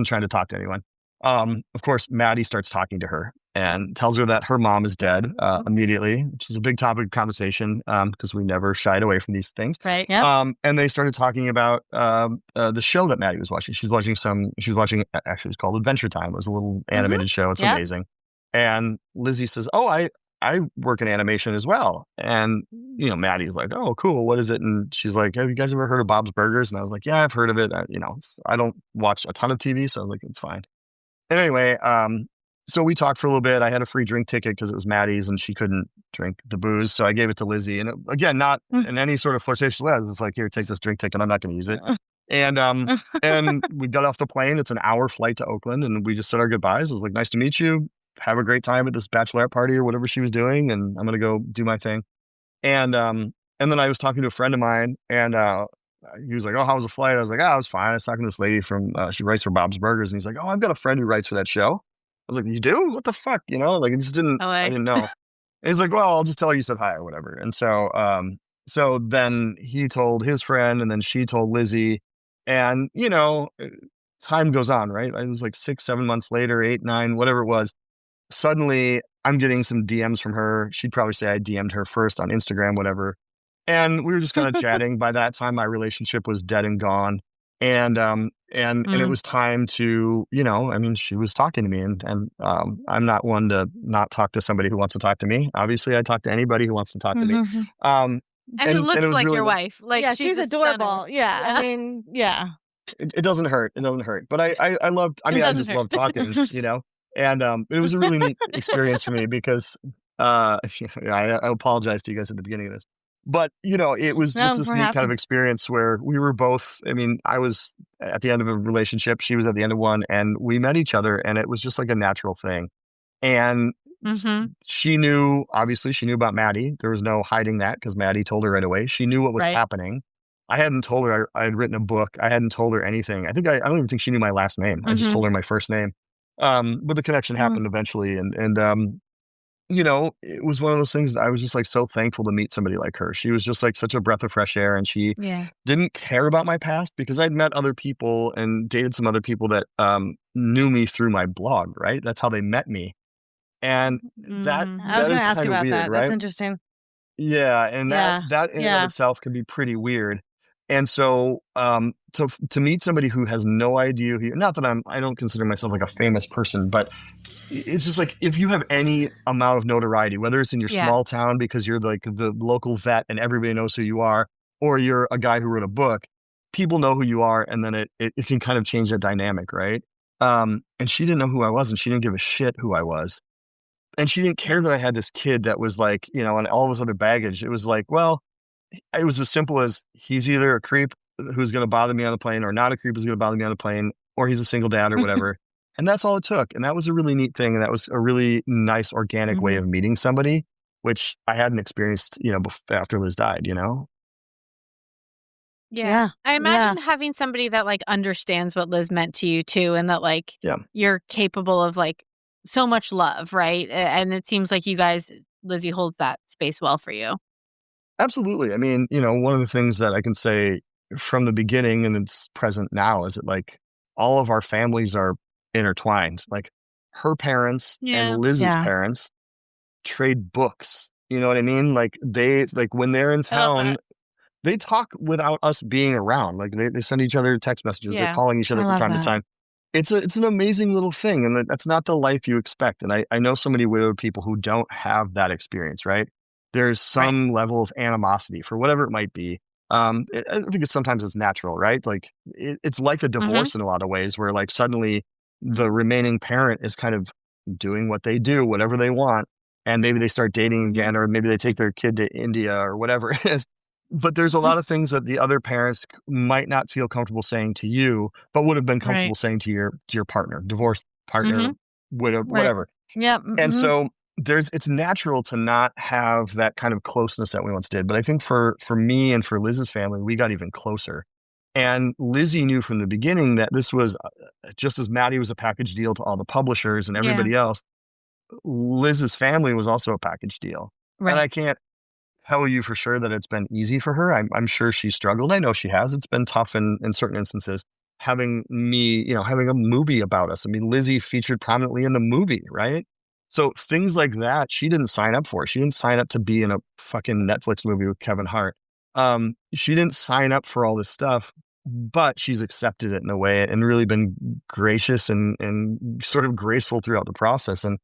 trying to talk to anyone. Of course, Maddie starts talking to her and tells her that her mom is dead immediately, which is a big topic of conversation because we never shied away from these things. Right. Yeah. And they started talking about the show that Maddie was watching. She was watching, actually, it was called Adventure Time. It was a little animated show. It's amazing. And Lizzie says, "Oh, I work in animation as well." And, Maddie's like, "Oh, cool. What is it?" And she's like, "Have you guys ever heard of Bob's Burgers?" And I was like, "Yeah, I've heard of it. I don't watch a ton of TV." So I was like, "It's fine." Anyway, so we talked for a little bit. I had a free drink ticket because it was Maddie's and she couldn't drink the booze. So I gave it to Lizzie. And again, not in any sort of flirtatious way. It's like, "Here, take this drink ticket. I'm not going to use it." And and we got off the plane. It's an hour flight to Oakland. And we just said our goodbyes. I was like, "Nice to meet you. Have a great time at this bachelorette party," or whatever she was doing. And I'm going to go do my thing. And then I was talking to a friend of mine and he was like, "Oh, how was the flight?" I was like, "Oh, it was fine." I was talking to this lady from, she writes for Bob's Burgers. And he's like, "Oh, I've got a friend who writes for that show." I was like, "You do? What the fuck?" Like, I didn't know. And he's like, "Well, I'll just tell her you said hi," or whatever. And so then he told his friend and then she told Lizzie and, time goes on, right? It was like 6, 7 months later, 8, 9, whatever it was. Suddenly I'm getting some DMs from her. She'd probably say I DM'd her first on Instagram, whatever. And we were just kind of chatting. By that time, my relationship was dead and gone. And it was time to, she was talking to me and I'm not one to not talk to somebody who wants to talk to me. Obviously, I talk to anybody who wants to talk to me. And who looks it was like really your wife. Like, yeah, she's adorable. Yeah. I mean, yeah. It doesn't hurt. It doesn't hurt. But I loved, I just love talking, And it was a really neat experience for me because I apologize to you guys at the beginning of this. But, it was just this neat kind of experience where we were both, I was at the end of a relationship, she was at the end of one, and we met each other, and it was just like a natural thing. And she knew about Maddie. There was no hiding that because Maddie told her right away. She knew what was happening. I hadn't told her I had written a book. I hadn't told her anything. I don't even think she knew my last name. I just told her my first name. But the connection happened eventually. And it was one of those things that I was just like so thankful to meet somebody like her. She was just like such a breath of fresh air and she didn't care about my past because I'd met other people and dated some other people that knew me through my blog, right? That's how they met me. And that I was going to ask you about weird, that. right? That's interesting. Yeah. And that in and of itself can be pretty weird. And so to meet somebody who has no idea who not that I don't consider myself like a famous person, but it's just like if you have any amount of notoriety, whether it's in your small town because you're like the local vet and everybody knows who you are, or you're a guy who wrote a book, people know who you are, and then it can kind of change that dynamic, right? And she didn't know who I was, and she didn't give a shit who I was. And she didn't care that I had this kid that was like, and all this other baggage. It was like, well, it was as simple as he's either a creep who's going to bother me on a plane or not a creep who's going to bother me on a plane, or he's a single dad or whatever. And that's all it took. And that was a really neat thing. And that was a really nice, organic way of meeting somebody, which I hadn't experienced, after Liz died, Yeah. I imagine having somebody that like understands what Liz meant to you too. And that like, you're capable of like so much love. Right. And it seems like you guys, Lizzie holds that space well for you. Absolutely. I mean, one of the things that I can say from the beginning and it's present now is that like all of our families are intertwined. Like her parents and Liz's parents trade books. You know what I mean? Like when they're in town, they talk without us being around. Like they send each other text messages. They're calling each other from time to time. It's an amazing little thing. And that's not the life you expect. And I know so many widowed people who don't have that experience, right? There's some level of animosity for whatever it might be. I think sometimes it's natural, right? Like it's like a divorce in a lot of ways where like suddenly the remaining parent is kind of doing what they do, whatever they want. And maybe they start dating again, or maybe they take their kid to India or whatever it is. but there's a lot of things that the other parents might not feel comfortable saying to you, but would have been comfortable saying to your partner, divorced partner, widow, whatever. Yeah. And so it's natural to not have that kind of closeness that we once did. But I think for me and for Liz's family, we got even closer. And Lizzie knew from the beginning that this was just as Maddie was a package deal to all the publishers and everybody else, Liz's family was also a package deal. And I can't tell you for sure that it's been easy for her. I'm sure she struggled. I know she has. It's been tough in certain instances. Having having a movie about us. I mean, Lizzie featured prominently in the movie, right? So things like that, she didn't sign up for. She didn't sign up to be in a fucking Netflix movie with Kevin Hart. She didn't sign up for all this stuff, but she's accepted it in a way and really been gracious and sort of graceful throughout the process. And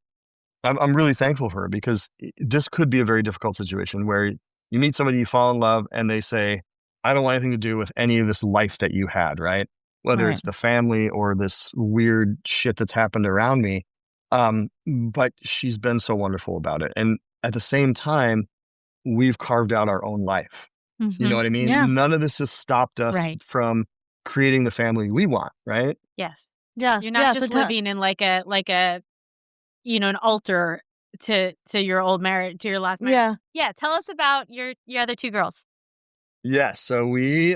I'm really thankful for her, because this could be a very difficult situation where you meet somebody, you fall in love, and they say, I don't want anything to do with any of this life that you had, right? Whether it's the family or this weird shit that's happened around me. But she's been so wonderful about it. And at the same time, we've carved out our own life. You know what I mean? Yeah. None of this has stopped us from creating the family we want, right? Yes. Yes. You're not just living in like a an altar to your old marriage, to your last marriage. Yeah. Tell us about your other two girls. Yes. So we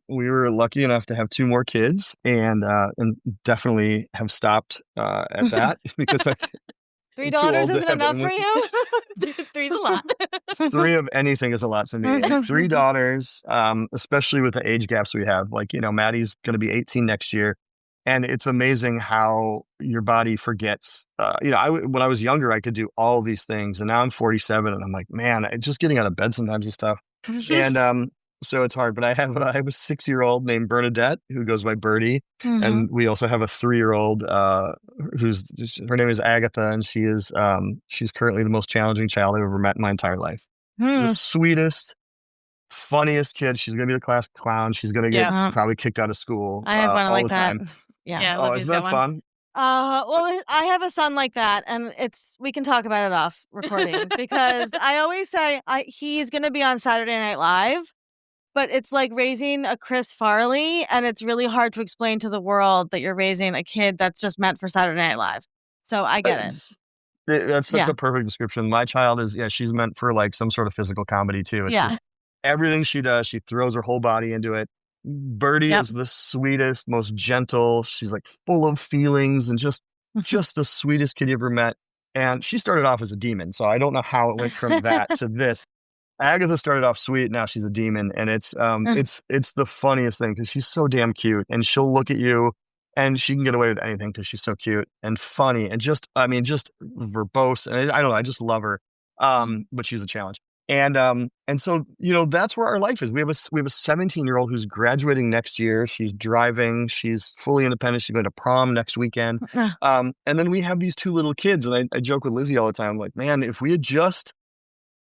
were lucky enough to have two more kids, and definitely have stopped at that because Three daughters isn't enough for you? Three's a lot. Three of anything is a lot to me. Three daughters, especially with the age gaps we have. Like, Maddie's going to be 18 next year. And it's amazing how your body forgets. When I was younger, I could do all these things. And now I'm 47 and I'm like, man, just getting out of bed sometimes is tough. And so it's hard. But I have a 6-year-old named Bernadette who goes by Birdie. And we also have a 3-year-old her name is Agatha. And she's currently the most challenging child I've ever met in my entire life. The sweetest, funniest kid. She's going to be the class clown. She's going to get probably kicked out of school. I have one all like the that. time. Yeah. Oh, isn't that fun? Well, I have a son like that, and we can talk about it off recording because I always say he's going to be on Saturday Night Live, but it's like raising a Chris Farley, and it's really hard to explain to the world that you're raising a kid that's just meant for Saturday Night Live. So I get it. That's such a perfect description. My child is, she's meant for like some sort of physical comedy too. It's just everything she does, she throws her whole body into it. Birdie is the sweetest, most gentle. She's like full of feelings and just the sweetest kid you ever met. And she started off as a demon. So I don't know how it went from that to this. Agatha started off sweet. Now she's a demon. And it's the funniest thing because she's so damn cute, and she'll look at you and she can get away with anything because she's so cute and funny and just verbose. And I don't know. I just love her. But she's a challenge. And so, that's where our life is. We have a 17-year-old who's graduating next year. She's driving. She's fully independent. She's going to prom next weekend. And then we have these two little kids. And I joke with Lizzie all the time. I'm like, man, if we had just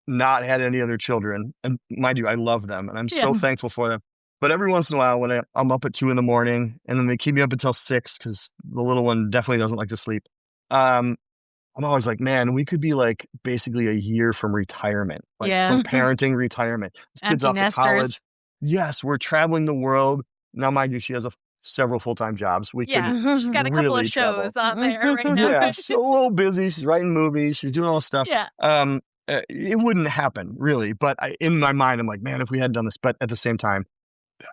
not had any other children, and mind you, I love them and I'm so thankful for them. But every once in a while when I'm up at 2 a.m. and then they keep me up until 6 because the little one definitely doesn't like to sleep. I'm always like, man, we could be like basically a year from retirement, like from parenting retirement. This kid's off to college. Yes, we're traveling the world. Now, mind you, she has several full-time jobs. We could she's got a couple of shows on there right now. Yeah, so busy. She's writing movies. She's doing all this stuff. Yeah. It wouldn't happen, really. But in my mind, I'm like, man, if we had done this. But at the same time,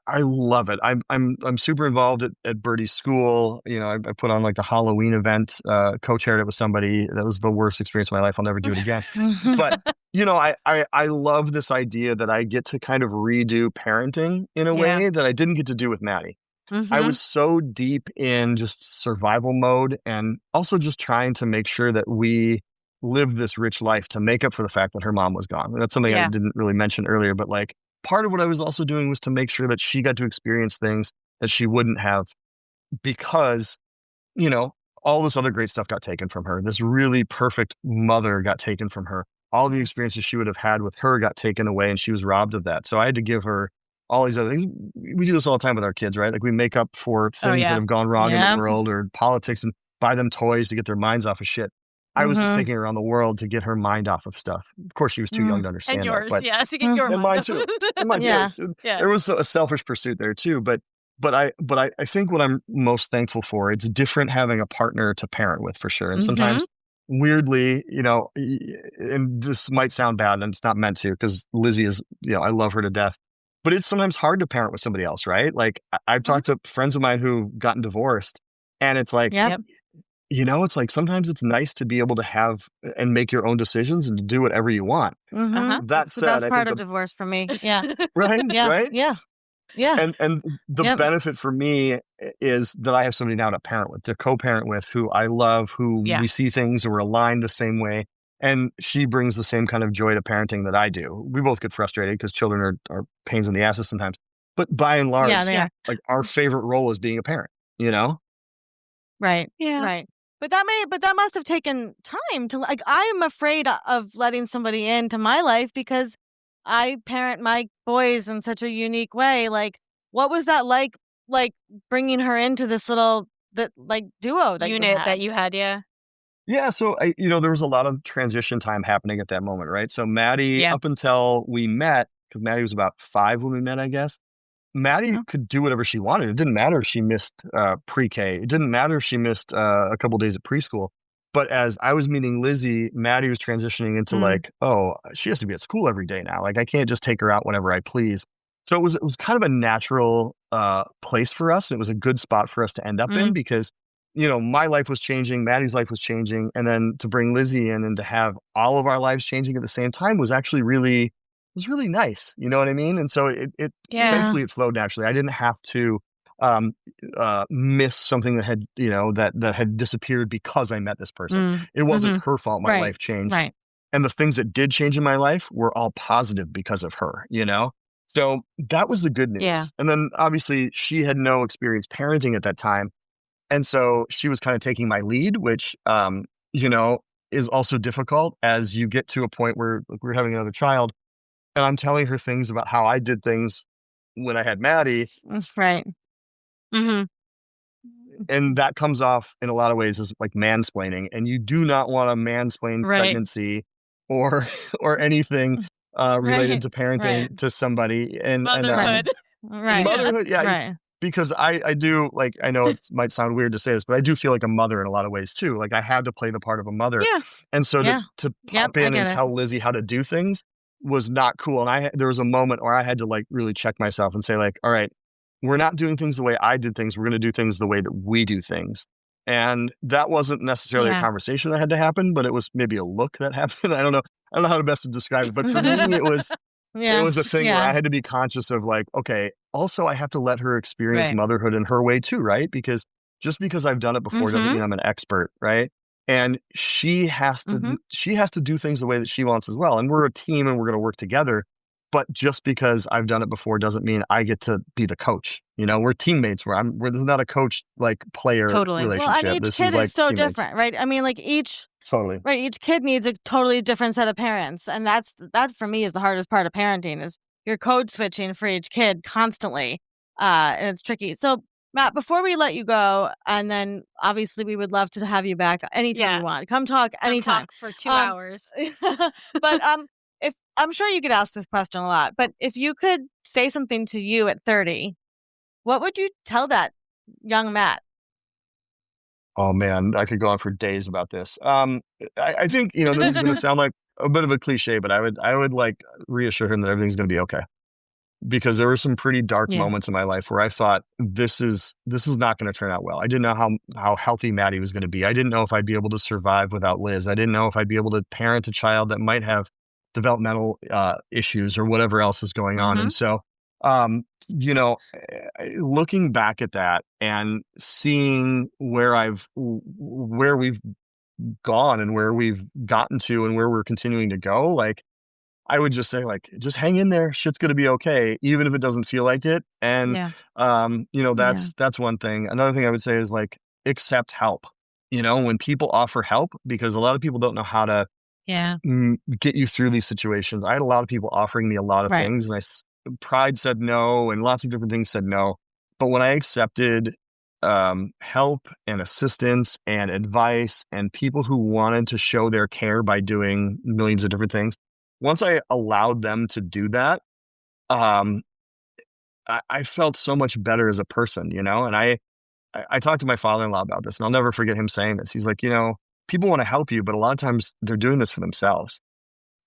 I love it. I'm super involved at Birdie's school. I put on like the Halloween event, co-chaired it with somebody. That was the worst experience of my life. I'll never do it again. But I love this idea that I get to kind of redo parenting in a way that I didn't get to do with Maddie. I was so deep in just survival mode and also just trying to make sure that we lived this rich life to make up for the fact that her mom was gone. And that's something I didn't really mention earlier, but like, part of what I was also doing was to make sure that she got to experience things that she wouldn't have because, all this other great stuff got taken from her. This really perfect mother got taken from her. All the experiences she would have had with her got taken away and she was robbed of that. So I had to give her all these other things. We do this all the time with our kids, right? Like we make up for things that have gone wrong in the world or politics and buy them toys to get their minds off of shit. I was just taking her around the world to get her mind off of stuff. Of course, she was too young to understand and yours, that, but to get your and mind mine off. too. And mine too. Yeah. There was a selfish pursuit there too, but I think what I'm most thankful for, it's different having a partner to parent with for sure. And sometimes weirdly, and this might sound bad and it's not meant to, because Lizzie is, I love her to death, but it's sometimes hard to parent with somebody else, right? Like I've talked to friends of mine who've gotten divorced, and it's like, it's like sometimes it's nice to be able to have and make your own decisions and to do whatever you want. That That's said, the best I part think of divorce for me. Yeah. right, Yeah. right. Yeah. And the benefit for me is that I have somebody now to parent with, to co-parent with, who I love, who we see things and we're aligned the same way. And she brings the same kind of joy to parenting that I do. We both get frustrated because children are pains in the asses sometimes. But by and large, like our favorite role is being a parent, Right. Yeah. Right. But that must have taken time to, like, I'm afraid of letting somebody into my life because I parent my boys in such a unique way. Like, what was that like bringing her into this little duo that unit that you had? Yeah, so there was a lot of transition time happening at that moment, right? So Maddie, up until we met, because Maddie was about 5 when we met, I guess. Maddie could do whatever she wanted. It didn't matter if she missed pre-K. It didn't matter if she missed a couple days of preschool. But as I was meeting Lizzie, Maddie was transitioning into like, oh, she has to be at school every day now. Like I can't just take her out whenever I please. So it was kind of a natural place for us. It was a good spot for us to end up in because, my life was changing, Maddie's life was changing. And then to bring Lizzie in and to have all of our lives changing at the same time was actually really nice. You know what I mean? And so it thankfully it flowed naturally. I didn't have to miss something that had, that had disappeared because I met this person. It wasn't her fault my life changed. Right. And the things that did change in my life were all positive because of her, So that was the good news. Yeah. And then obviously she had no experience parenting at that time. And so she was kind of taking my lead, which, is also difficult as you get to a point where we're having another child. And I'm telling her things about how I did things when I had Maddie. Right. And that comes off in a lot of ways as like mansplaining. And you do not want to mansplain pregnancy or anything related to parenting to somebody. And motherhood. Motherhood, Right. Because I do, like, I know it might sound weird to say this, but I do feel like a mother in a lot of ways too. Like I had to play the part of a mother. Yeah. And so to pop in and tell Lizzie how to do things was not cool. And there was a moment where I had to like really check myself and say like, all right, we're not doing things the way I did things. We're going to do things the way that we do things. And that wasn't necessarily a conversation that had to happen, but it was maybe a look that happened. I don't know how to best to describe it, but for me, it was a thing where I had to be conscious of like, okay, also I have to let her experience motherhood in her way too, right? Because just because I've done it before doesn't mean I'm an expert, right? And she has to do things the way that she wants as well. And we're a team and we're going to work together. But just because I've done it before doesn't mean I get to be the coach. We're teammates. We're not a coach like player relationship. Well, and each kid is so teammates. different, right? I mean, like each kid needs a totally different set of parents, and that for me is the hardest part of parenting is you're code switching for each kid constantly, and it's tricky. So, Matt, before we let you go, and then obviously we would love to have you back anytime you want. Come talk anytime. Talk for 2 hours. But if I'm sure you could ask this question a lot, but if you could say something to you at 30, what would you tell that young Matt? Oh man, I could go on for days about this. I think, this is going to sound like a bit of a cliche, but I would like reassure him that everything's going to be okay. Because there were some pretty dark moments in my life where I thought this is not going to turn out well. I didn't know how healthy Maddie was going to be. I didn't know if I'd be able to survive without Liz. I didn't know if I'd be able to parent a child that might have developmental issues or whatever else is going on. And so, looking back at that and seeing where we've gone and where we've gotten to and where we're continuing to go, like, I would just say, like, just hang in there. Shit's going to be okay, even if it doesn't feel like it. And, that's one thing. Another thing I would say is like, accept help. When people offer help, because a lot of people don't know how to get you through these situations. I had a lot of people offering me a lot of things, and pride said no, and lots of different things said no. But when I accepted help and assistance and advice and people who wanted to show their care by doing millions of different things. Once I allowed them to do that, um, I felt so much better as a person, and I talked to my father-in-law about this, and I'll never forget him saying this. He's like, people want to help you, but a lot of times they're doing this for themselves.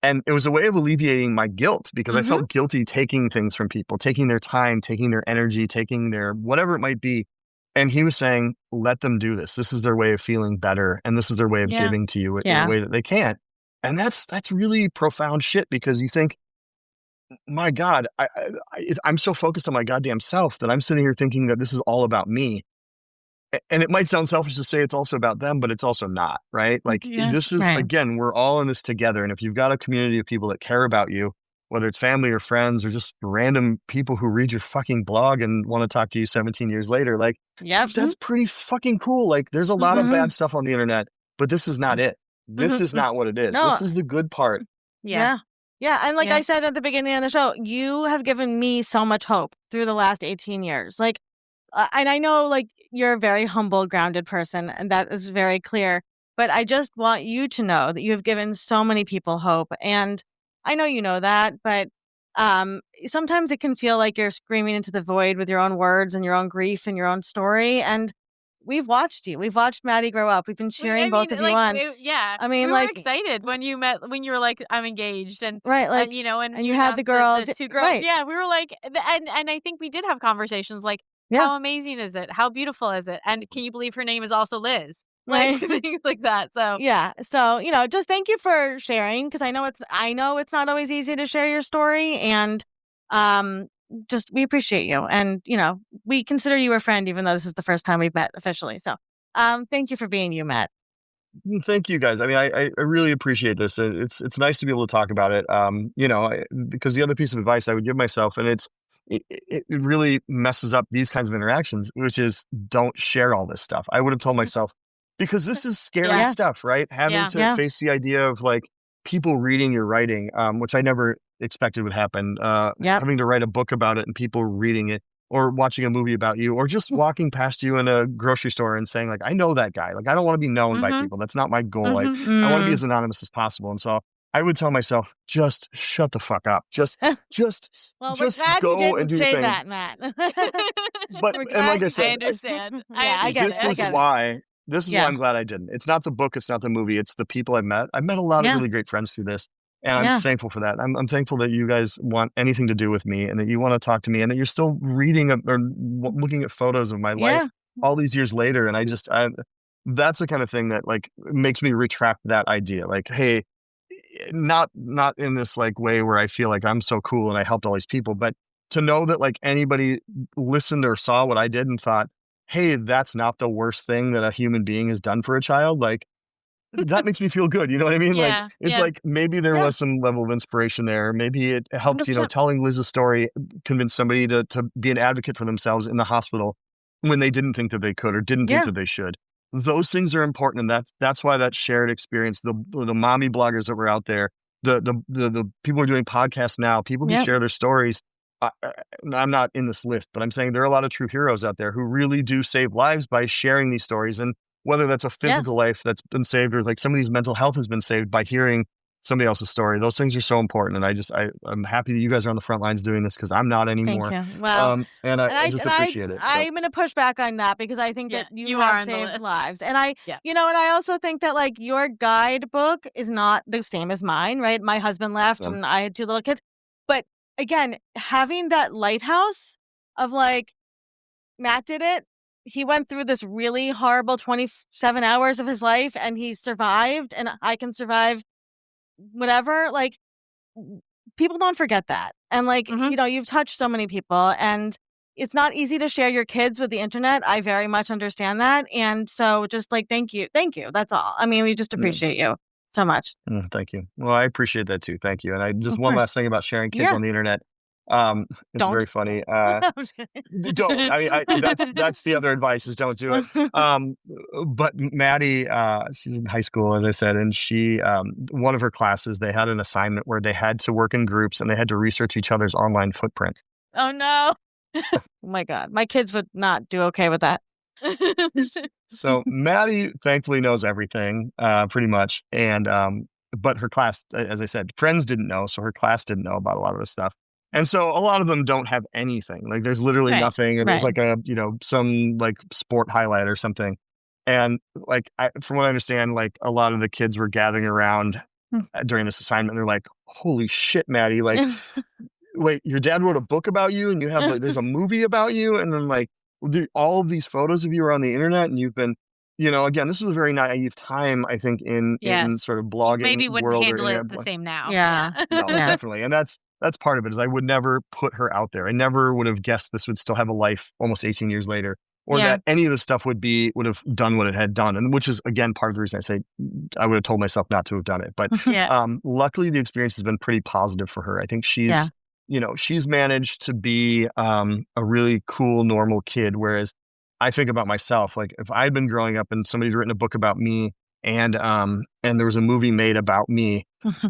And it was a way of alleviating my guilt because I felt guilty taking things from people, taking their time, taking their energy, taking their whatever it might be. And he was saying, let them do this. This is their way of feeling better. And this is their way of giving to you in a way that they can't. And that's really profound shit because you think, my God, I'm so focused on my goddamn self that I'm sitting here thinking that this is all about me. And it might sound selfish to say it's also about them, but it's also not, right? Like this is, again, we're all in this together. And if you've got a community of people that care about you, whether it's family or friends or just random people who read your fucking blog and want to talk to you 17 years later, like, that's pretty fucking cool. Like there's a lot of bad stuff on the internet, but this is not it. This is not what it is. No. This is the good part. Yeah. And like I said at the beginning of the show, you have given me so much hope through the last 18 years. Like, and I know like you're a very humble, grounded person, and that is very clear. But I just want you to know that you have given so many people hope. And I know you know that, but sometimes it can feel like you're screaming into the void with your own words and your own grief and your own story. And we've watched you. We've watched Maddie grow up. We've been cheering both of you on. I mean, we were excited when you were like, I'm engaged, and and you had the girls, the 2 girls. Yeah, we were like, and I think we did have conversations like, how amazing is it? How beautiful is it? And can you believe her name is also Liz? Like things like that. So so just thank you for sharing because I know it's not always easy to share your story, and just we appreciate you, and we consider you a friend even though this is the first time we've met officially. So thank you for being you, Matt. Thank you guys. I mean, I really appreciate this. It's nice to be able to talk about it. Because the other piece of advice I would give myself, and it really messes up these kinds of interactions, which is don't share all this stuff. I would have told myself, because this is scary stuff, right? Having to face the idea of like people reading your writing, which I never expected would happen. Having to write a book about it and people reading it, or watching a movie about you, or just walking past you in a grocery store and saying like, I know that guy. Like, I don't want to be known by people. That's not my goal. I want to be as anonymous as possible. And so I would tell myself, just shut the fuck up. Just well, we're glad go you didn't and do say your thing. that, Matt. But and like I said, I understand. I get it. This is why I'm glad I didn't. It's not the book. It's not the movie. It's the people I met. I met a lot of really great friends through this. And I'm thankful for that. I'm thankful that you guys want anything to do with me and that you want to talk to me and that you're still reading or looking at photos of my life all these years later. And that's the kind of thing that like makes me retract that idea. Like, hey, not in this like way where I feel like I'm so cool and I helped all these people, but to know that like anybody listened or saw what I did and thought, hey, that's not the worst thing that a human being has done for a child. Like, that makes me feel good. You know what I mean? Like, it's like maybe there was some level of inspiration there. Maybe it helps, 100%. Telling Liz's story convince somebody to be an advocate for themselves in the hospital when they didn't think that they could or didn't think that they should. Those things are important. And that's why that shared experience, the mommy bloggers that were out there, the people who are doing podcasts now, people who share their stories. I'm not in this list, but I'm saying there are a lot of true heroes out there who really do save lives by sharing these stories. And whether that's a physical life that's been saved or like somebody's mental health has been saved by hearing somebody else's story. Those things are so important. And I'm happy that you guys are on the front lines doing this because I'm not anymore. Thank you. Well, and I just appreciate it. So. I'm going to push back on that because I think that you have saved lives. And and I also think that like your guidebook is not the same as mine, right? My husband left and I had 2 little kids. But again, having that lighthouse of like, Matt did it. He went through this really horrible 27 hours of his life and he survived, and I can survive whatever. Like, people don't forget that. And like, you've touched so many people, and it's not easy to share your kids with the internet. I very much understand that. And so just like, thank you. That's all. I mean, we just appreciate you so much. Thank you. Well, I appreciate that too. Thank you. And I just one last thing about sharing kids on the internet. It's very funny. Don't. I mean, that's the other advice is don't do it. But Maddie, she's in high school, as I said, and she, one of her classes, they had an assignment where they had to work in groups and they had to research each other's online footprint. Oh no. Oh my God. My kids would not do okay with that. So Maddie thankfully knows everything, pretty much. And but her class, as I said, friends didn't know, so her class didn't know about a lot of this stuff. And so a lot of them don't have anything. Like there's literally Right. nothing. And there's Right. like some like sport highlight or something. And like from what I understand, like a lot of the kids were gathering around during this assignment. They're like, "Holy shit, Maddie! Like, wait, your dad wrote a book about you, and you have like there's a movie about you, and then like all of these photos of you are on the internet, and you've been." Again, this was a very naive time, I think, in Yes. sort of blogging Maybe wouldn't world or handle it internet. the same now. Yeah. No, Yeah. definitely. And that's part of it is I would never put her out there. I never would have guessed this would still have a life almost 18 years later, or Yeah. that any of this stuff would have done what it had done. And which is again part of the reason I say I would have told myself not to have done it. But Yeah. luckily the experience has been pretty positive for her. I think she's managed to be a really cool, normal kid. Whereas I think about myself, like if I'd been growing up and somebody's written a book about me and there was a movie made about me,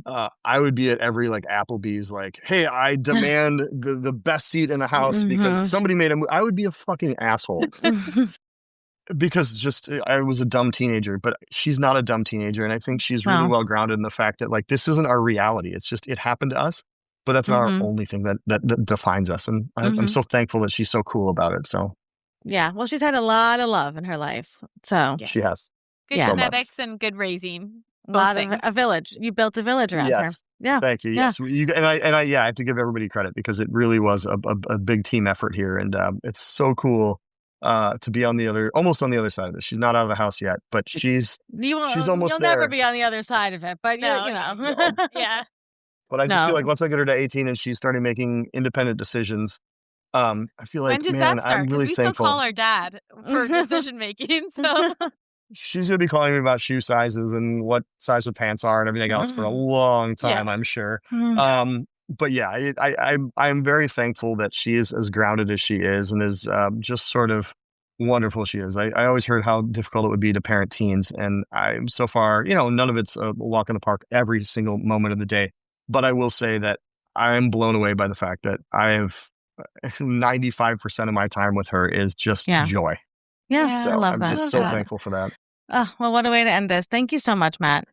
I would be at every like Applebee's like, hey, I demand the best seat in the house because somebody made a movie. I would be a fucking asshole because just I was a dumb teenager, but she's not a dumb teenager. And I think she's really well grounded in the fact that like this isn't our reality. It's just it happened to us, but that's not our only thing that defines us. And I'm so thankful that she's so cool about it. So yeah, well, she's had a lot of love in her life. So she has good so genetics much. and good raising. A lot of a village. You built a village around her. Yes. Yeah. Thank you. Yes. I have to give everybody credit because it really was a big team effort here. And it's so cool to be almost on the other side of this. She's not out of the house yet, but she's almost You'll there. never be on the other side of it, but No, you know. no. Yeah. But I just feel like once I get her to 18 and she's starting making independent decisions, I feel like, When does man, that start? I'm Because really we thankful. still call our dad for decision making. So She's going to be calling me about shoe sizes and what size of pants are and everything else for a long time, I'm sure. But yeah, I'm very thankful that she is as grounded as she is and is just sort of wonderful she is. I always heard how difficult it would be to parent teens. And I'm so far, none of it's a walk in the park every single moment of the day. But I will say that I'm blown away by the fact that I have 95% of my time with her is just joy. Yeah, So I love I'm that. just so thankful for that. Oh, well, what a way to end this. Thank you so much, Matt.